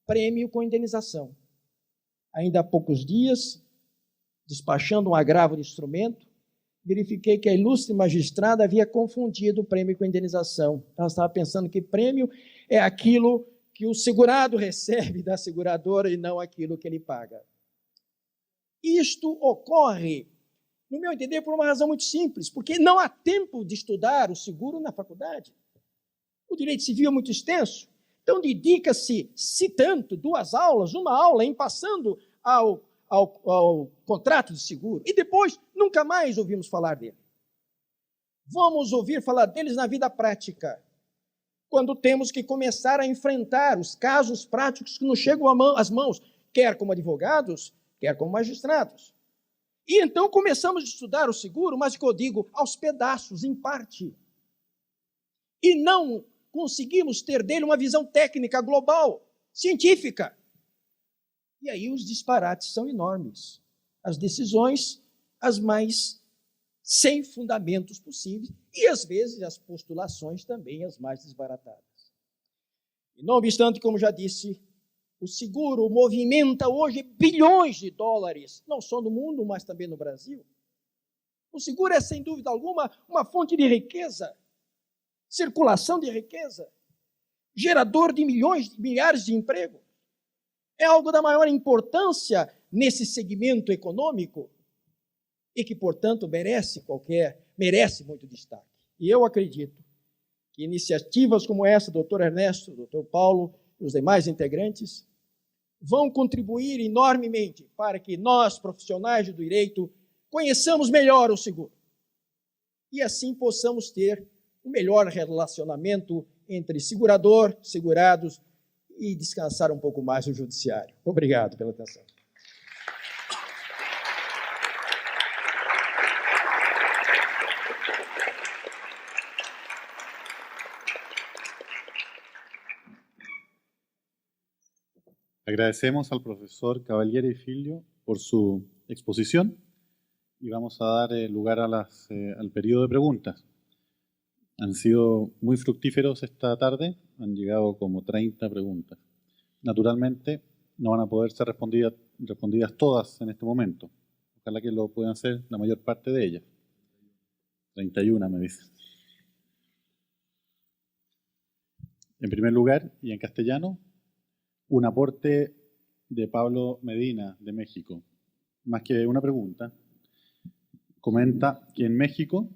prêmio com indenização. Ainda há poucos dias, despachando um agravo de instrumento, verifiquei que a ilustre magistrada havia confundido o prêmio com indenização. Ela estava pensando que prêmio é aquilo que o segurado recebe da seguradora e não aquilo que ele paga. Isto ocorre, no meu entender, por uma razão muito simples, porque não há tempo de estudar o seguro na faculdade. O direito civil é muito extenso, então dedica-se, se tanto, 2 aulas, 1 aula, em passando ao contrato de seguro, e depois nunca mais ouvimos falar dele. Vamos ouvir falar deles na vida prática, quando temos que começar a enfrentar os casos práticos que nos chegam às mãos, quer como advogados, quer como magistrados. E então começamos a estudar o seguro, mas, que eu digo, aos pedaços, em parte. E não conseguimos ter dele uma visão técnica global, científica. E aí os disparates são enormes. As decisões, as mais sem fundamentos possíveis, e às vezes as postulações também as mais desbaratadas. E não obstante, como já disse, o seguro movimenta hoje bilhões de dólares, não só no mundo, mas também no Brasil. O seguro é, sem dúvida alguma, uma fonte de riqueza, circulação de riqueza, gerador de milhares de empregos. É algo da maior importância nesse segmento econômico e que, portanto, merece muito destaque. E eu acredito que iniciativas como essa, doutor Ernesto, doutor Paulo e os demais integrantes, vão contribuir enormemente para que nós, profissionais do direito, conheçamos melhor o seguro e assim possamos ter um melhor relacionamento entre segurador, segurados e descansar um pouco mais o judiciário. Obrigado pela atenção. Agradecemos al profesor Cavaliere y Filho por su exposición y vamos a dar lugar al periodo de preguntas. Han sido muy fructíferos esta tarde, han llegado como 30 preguntas. Naturalmente, no van a poder ser respondidas todas en este momento. Ojalá que lo puedan hacer la mayor parte de ellas. 31 me dicen. En primer lugar, y en castellano, un aporte de Pablo Medina, de México. Más que una pregunta, comenta que en México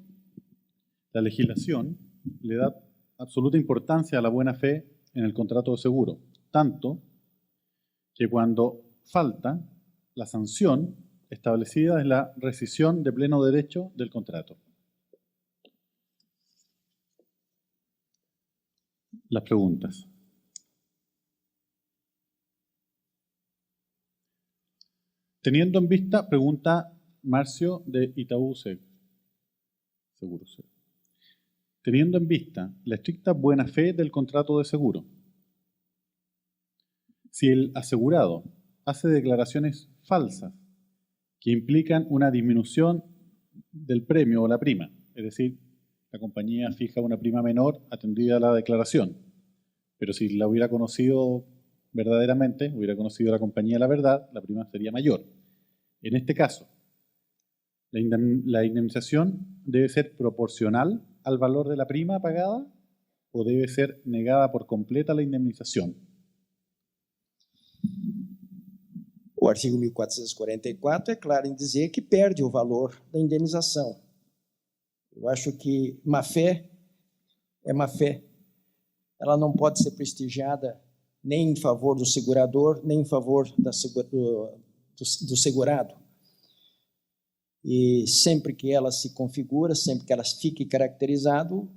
la legislación le da absoluta importancia a la buena fe en el contrato de seguro, tanto que cuando falta, la sanción establecida es la rescisión de pleno derecho del contrato. Las preguntas. Teniendo en vista, pregunta Marcio de Itaú Seguros. Teniendo en vista la estricta buena fe del contrato de seguro, si el asegurado hace declaraciones falsas que implican una disminución del premio o la prima, es decir, la compañía fija una prima menor atendida a la declaración, pero si la hubiera conocido verdaderamente, hubiera conocido la compañía la verdad, la prima sería mayor. En este caso, ¿la indemnización debe ser proporcional al valor de la prima pagada o debe ser negada por completa la indemnización? O artigo 1444 é claro em dizer que perde o valor da indenização. Eu acho que má-fé é má-fé. Ela não pode ser prestigiada nem em favor do segurador, nem em favor do segurado. E sempre que ela se configura, sempre que ela fique caracterizado,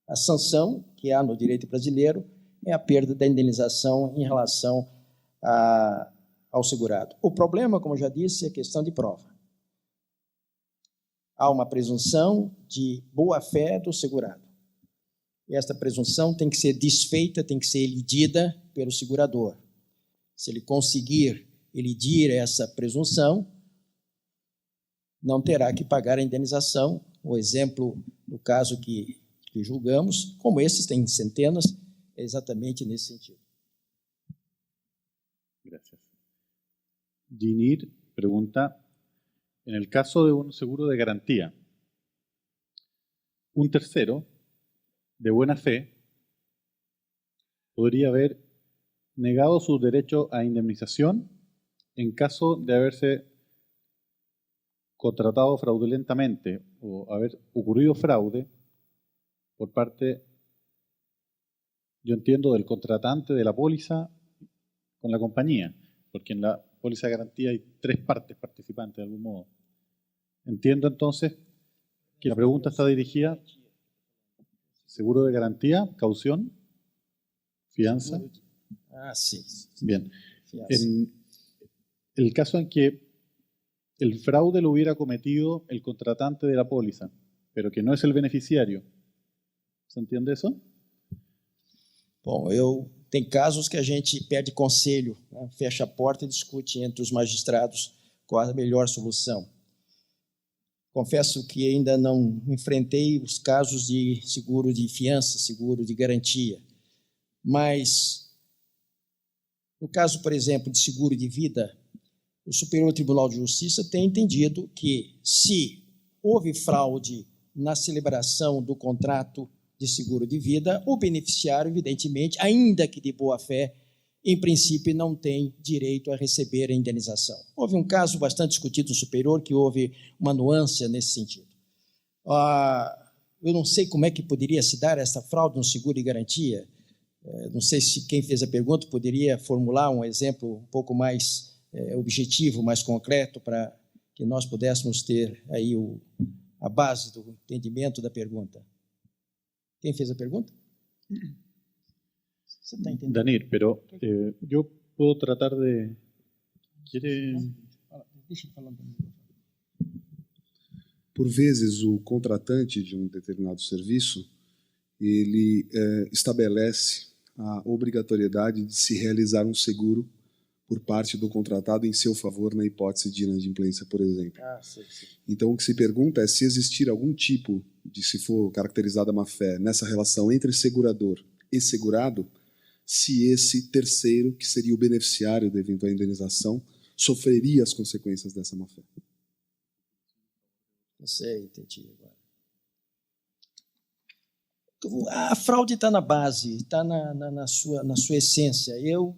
a sanção que há no direito brasileiro é a perda da indenização em relação ao segurado. O problema, como eu já disse, é a questão de prova. Há uma presunção de boa-fé do segurado. E esta presunção tem que ser desfeita, tem que ser elidida pelo segurador. Se ele conseguir elidir essa presunção, não terá que pagar a indenização. O exemplo do caso que julgamos, como esses tem centenas, é exatamente nesse sentido. Gracias. Ginir pregunta, en el caso de un seguro de garantía, un tercero de buena fe podría haber negado su derecho a indemnización en caso de haberse contratado fraudulentamente o haber ocurrido fraude por parte, yo entiendo, del contratante de la póliza con la compañía, porque en la póliza de garantía hay tres partes participantes de algún modo. Entiendo entonces que la pregunta está dirigida: seguro de garantía, caución, fianza. Sí. Bien. En el caso en que el fraude lo hubiera cometido el contratante de la póliza, pero que no es el beneficiario, ¿se entiende eso? Bom, tem casos que a gente pede conselho, né? Fecha a porta e discute entre os magistrados qual a melhor solução. Confesso que ainda não enfrentei os casos de seguro de fiança, seguro de garantia, mas no caso, por exemplo, de seguro de vida, o Superior Tribunal de Justiça tem entendido que, se houve fraude na celebração do contrato de seguro de vida, o beneficiário, evidentemente, ainda que de boa-fé, em princípio, não tem direito a receber a indenização. Houve um caso bastante discutido no Superior, que houve uma nuance nesse sentido. Eu não sei como é que poderia se dar essa fraude no seguro de garantia. Não sei se quem fez a pergunta poderia formular um exemplo um pouco mais objetivo, mais concreto, para que nós pudéssemos ter aí a base do entendimento da pergunta. Quem fez a pergunta? Você está entendendo? Danir, pero yo puedo tratar de... Deixa eu falar. Por vezes, o contratante de um determinado serviço, ele estabelece a obrigatoriedade de se realizar um seguro por parte do contratado em seu favor na hipótese de inadimplência, por exemplo. Sim. Então, o que se pergunta é se existir algum tipo de, se for caracterizada má-fé, nessa relação entre segurador e segurado, se esse terceiro, que seria o beneficiário da eventual indenização, sofreria as consequências dessa má-fé. Não sei, entendi agora. A fraude está na base, está na sua essência. Eu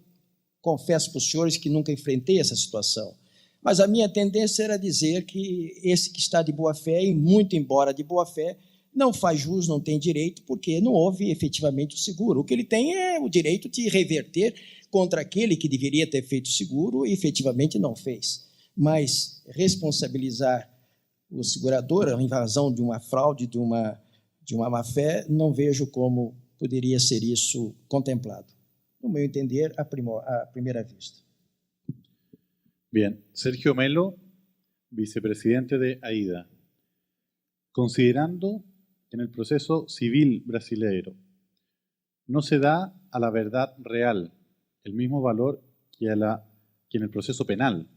confesso para os senhores que nunca enfrentei essa situação, mas a minha tendência era dizer que esse que está de boa-fé, e muito embora de boa-fé, não faz jus, não tem direito, porque não houve efetivamente o seguro. O que ele tem é o direito de reverter contra aquele que deveria ter feito o seguro e efetivamente não fez. Mas responsabilizar o segurador em razão de uma fraude, de uma má-fé, não vejo como poderia ser isso contemplado. No meu entender, à primeira vista. Bien, Sergio Melo, vicepresidente de AIDA. Considerando que en el proceso civil brasileño no se da a la verdad real el mismo valor que en el proceso penal,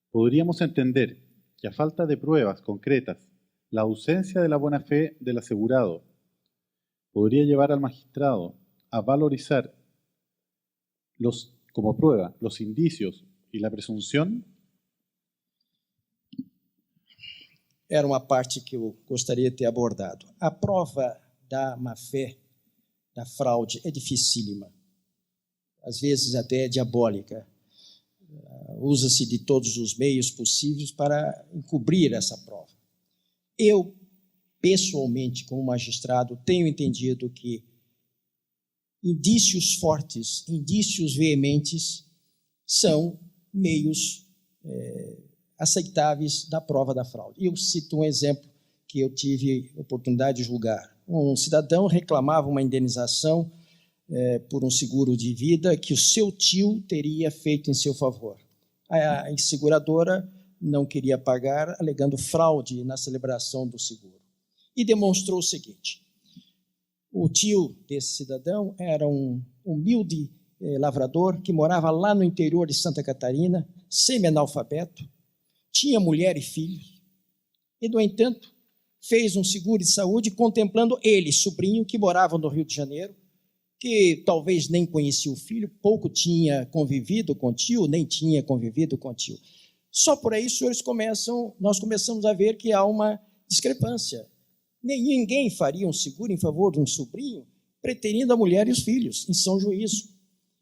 podríamos entender que a falta de pruebas concretas, la ausencia de la buena fe del asegurado podría llevar al magistrado a valorizar como prueba los indicios y la presunción. Era uma parte que eu gostaria de ter abordado. A prova da má-fé, da fraude, é dificílima. Às vezes até é diabólica. Usa-se de todos os meios possíveis para encobrir essa prova. Eu, pessoalmente, como magistrado, tenho entendido que indícios fortes, indícios veementes, são meios aceitáveis da prova da fraude. Eu cito um exemplo que eu tive oportunidade de julgar. Um cidadão reclamava uma indenização por um seguro de vida que o seu tio teria feito em seu favor. A seguradora não queria pagar, alegando fraude na celebração do seguro. E demonstrou o seguinte: o tio desse cidadão era um humilde lavrador que morava lá no interior de Santa Catarina, semi-analfabeto, tinha mulher e filhos, e, no entanto, fez um seguro de saúde contemplando ele, sobrinho, que morava no Rio de Janeiro, que talvez nem conhecia o filho, pouco tinha convivido com o tio, nem tinha convivido com o tio. Só por aí, senhores, nós começamos a ver que há uma discrepância. Ninguém faria um seguro em favor de um sobrinho, preterindo a mulher e os filhos, em são juízo.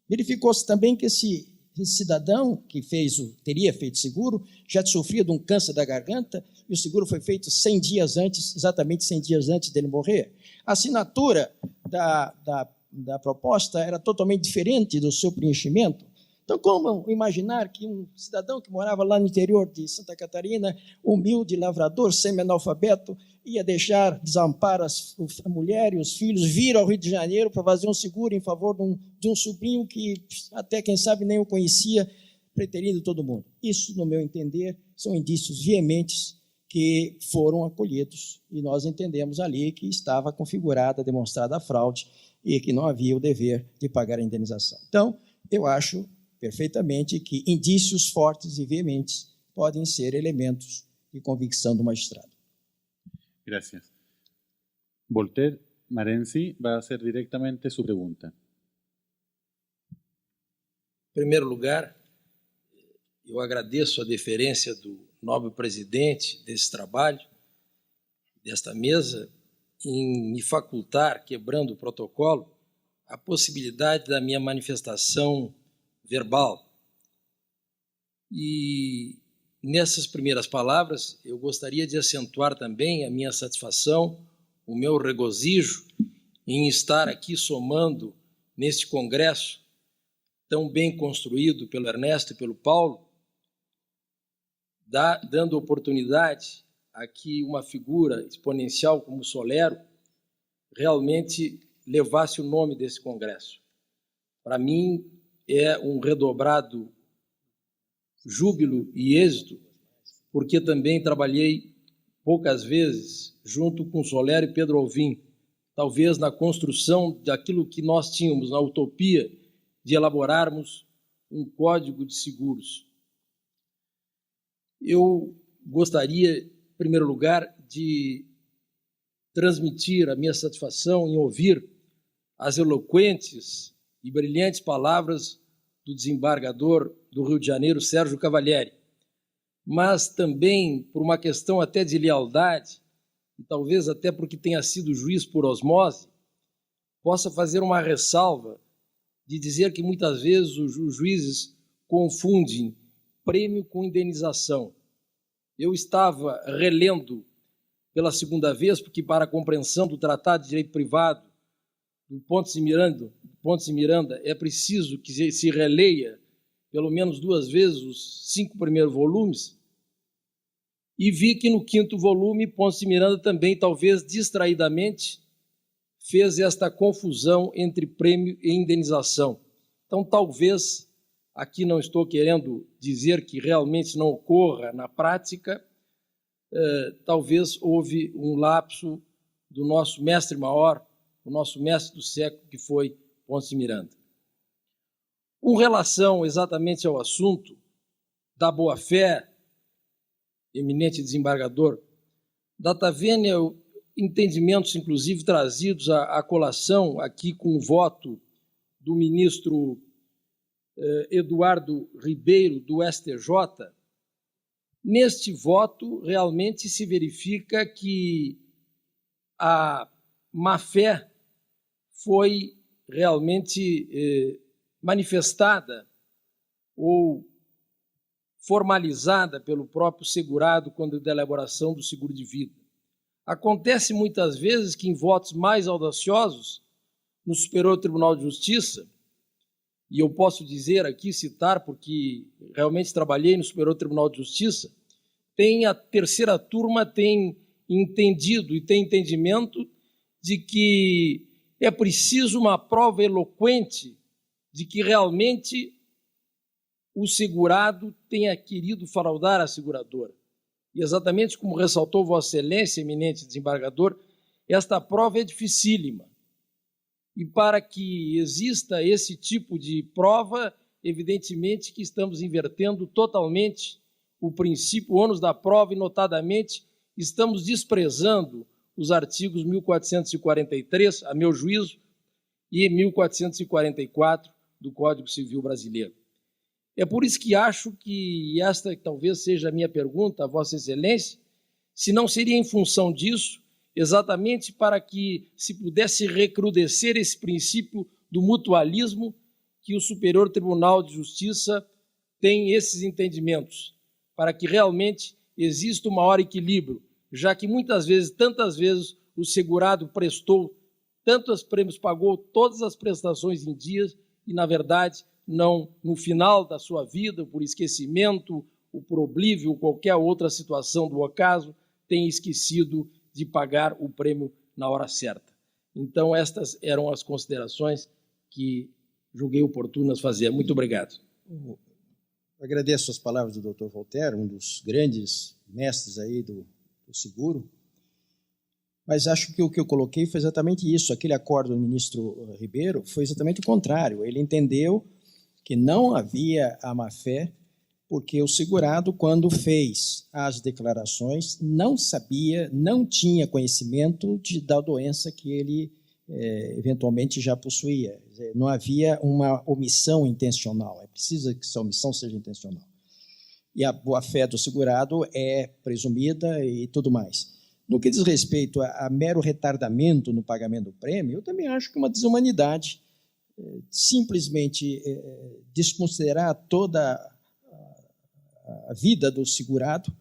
Verificou-se também que esse cidadão que teria feito seguro já sofria de um câncer da garganta e o seguro foi feito 100 dias antes, exatamente 100 dias antes dele morrer. A assinatura da proposta era totalmente diferente do seu preenchimento. Então, como imaginar que um cidadão que morava lá no interior de Santa Catarina, humilde, lavrador, semi-analfabeto, ia deixar desamparo a mulher e os filhos, vir ao Rio de Janeiro para fazer um seguro em favor de um sobrinho que até, quem sabe, nem o conhecia, preterindo todo mundo? Isso, no meu entender, são indícios veementes que foram acolhidos e nós entendemos ali que estava configurada, demonstrada a fraude e que não havia o dever de pagar a indenização. Então, eu acho perfeitamente que indícios fortes e veementes podem ser elementos de convicção do magistrado. Gracias. Voltaire Marenzi vai fazer diretamente sua pergunta. Em primeiro lugar, eu agradeço a deferência do nobre presidente desse trabalho, desta mesa, em me facultar, quebrando o protocolo, a possibilidade da minha manifestação verbal. E nessas primeiras palavras, eu gostaria de acentuar também a minha satisfação, o meu regozijo em estar aqui somando neste congresso tão bem construído pelo Ernesto e pelo Paulo, dando oportunidade a que uma figura exponencial como Solero realmente levasse o nome desse congresso. Para mim, é um redobrado júbilo e êxito, porque também trabalhei poucas vezes junto com Solero e Pedro Alvim, talvez na construção daquilo que nós tínhamos na utopia de elaborarmos um código de seguros. Eu gostaria, em primeiro lugar, de transmitir a minha satisfação em ouvir as eloquentes e brilhantes palavras do desembargador do Rio de Janeiro, Sérgio Cavalieri, mas também por uma questão até de lealdade, e talvez até porque tenha sido juiz por osmose, possa fazer uma ressalva de dizer que muitas vezes os juízes confundem prêmio com indenização. Eu estava relendo pela segunda vez, porque para a compreensão do Tratado de Direito Privado do Pontes de Miranda é preciso que se releia pelo menos 2 vezes os 5 primeiros volumes, e vi que no 5º volume, Pontes de Miranda também, talvez distraidamente, fez esta confusão entre prêmio e indenização. Então, talvez aqui não estou querendo dizer que realmente não ocorra na prática, talvez houve um lapso do nosso mestre maior, o nosso mestre do século, que foi Ponce de Miranda. Com relação exatamente ao assunto da boa-fé, eminente desembargador, data vênia, entendimentos, inclusive, trazidos à colação aqui com o voto do ministro Eduardo Ribeiro, do STJ, neste voto realmente se verifica que a má-fé foi realmente manifestada ou formalizada pelo próprio segurado quando da elaboração do seguro de vida. Acontece muitas vezes que em votos mais audaciosos, no Superior Tribunal de Justiça, e eu posso dizer aqui, citar, porque realmente trabalhei no Superior Tribunal de Justiça, a terceira turma tem entendido e tem entendimento de que é preciso uma prova eloquente de que realmente o segurado tenha querido fraudar a seguradora. E exatamente como ressaltou Vossa Excelência, eminente desembargador, esta prova é dificílima. E para que exista esse tipo de prova, evidentemente que estamos invertendo totalmente o princípio, o ônus da prova, e notadamente estamos desprezando os artigos 1443, a meu juízo, e 1444 do Código Civil Brasileiro. É por isso que acho que esta talvez seja a minha pergunta a Vossa Excelência, se não seria em função disso, exatamente para que se pudesse recrudescer esse princípio do mutualismo, que o Superior Tribunal de Justiça tem esses entendimentos, para que realmente exista um maior equilíbrio, já que muitas vezes, tantas vezes, o segurado prestou tantos prêmios, pagou todas as prestações em dias e, na verdade, não no final da sua vida, por esquecimento, ou por oblívio, ou qualquer outra situação do acaso, tem esquecido de pagar o prêmio na hora certa. Então, estas eram as considerações que julguei oportunas fazer. Muito obrigado. Eu agradeço as palavras do Dr. Voltaire, um dos grandes mestres aí do seguro, mas acho que o que eu coloquei foi exatamente isso. Aquele acordo do ministro Ribeiro foi exatamente o contrário. Ele entendeu que não havia a má-fé, porque o segurado, quando fez as declarações, não sabia, não tinha conhecimento da doença que ele eventualmente já possuía. Não havia uma omissão intencional, é preciso que essa omissão seja intencional. E a boa-fé do segurado é presumida e tudo mais. No que diz respeito a mero retardamento no pagamento do prêmio, eu também acho que é uma desumanidade simplesmente desconsiderar toda a vida do segurado,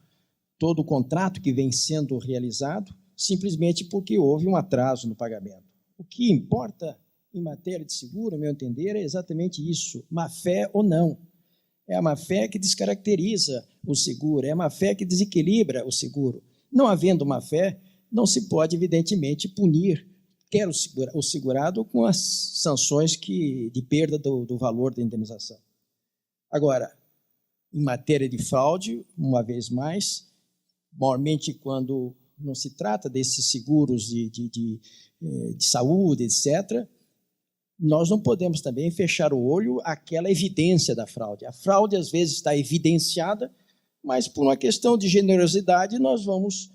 todo o contrato que vem sendo realizado, simplesmente porque houve um atraso no pagamento. O que importa em matéria de seguro, a meu entender, é exatamente isso, má-fé ou não. É a má-fé que descaracteriza o seguro, é a má-fé que desequilibra o seguro. Não havendo má-fé, não se pode, evidentemente, punir quer o segurado com as sanções de perda do valor da indenização. Agora, em matéria de fraude, uma vez mais, maiormente quando não se trata desses seguros de saúde, etc., nós não podemos também fechar o olho àquela evidência da fraude. A fraude, às vezes, está evidenciada, mas por uma questão de generosidade, nós vamos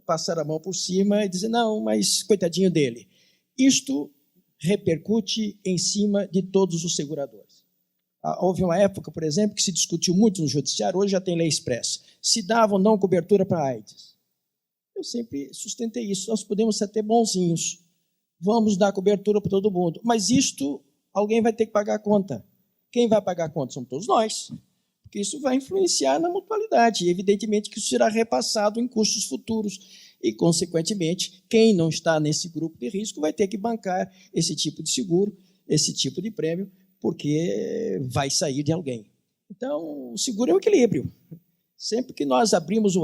passar a mão por cima e dizer, não, mas coitadinho dele. Isto repercute em cima de todos os seguradores. Houve uma época, por exemplo, que se discutiu muito no judiciário, hoje já tem lei expressa, se dava ou não cobertura para a AIDS. Eu sempre sustentei isso, nós podemos ser até bonzinhos, vamos dar cobertura para todo mundo, mas isto, alguém vai ter que pagar a conta. Quem vai pagar a conta? Somos todos nós, porque isso vai influenciar na mutualidade, e evidentemente que isso será repassado em custos futuros, e, consequentemente, quem não está nesse grupo de risco vai ter que bancar esse tipo de seguro, esse tipo de prêmio, porque vai sair de alguém. Então, o seguro é um equilíbrio. Sempre que nós abrimos o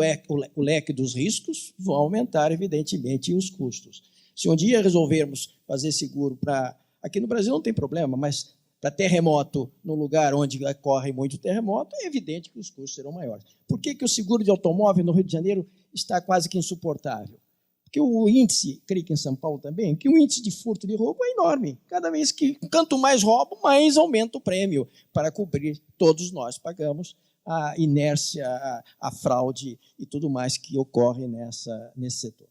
leque dos riscos, vão aumentar, evidentemente, os custos. Se um dia resolvermos fazer seguro para... Aqui no Brasil não tem problema, mas para terremoto no lugar onde ocorre muito terremoto, é evidente que os custos serão maiores. Por que o seguro de automóvel no Rio de Janeiro está quase que insuportável? Porque o índice, creio que em São Paulo também, que o índice de furto e de roubo é enorme. Cada vez que, quanto mais roubo, mais aumenta o prêmio para cobrir. Todos nós pagamos a inércia, a fraude e tudo mais que ocorre nesse setor.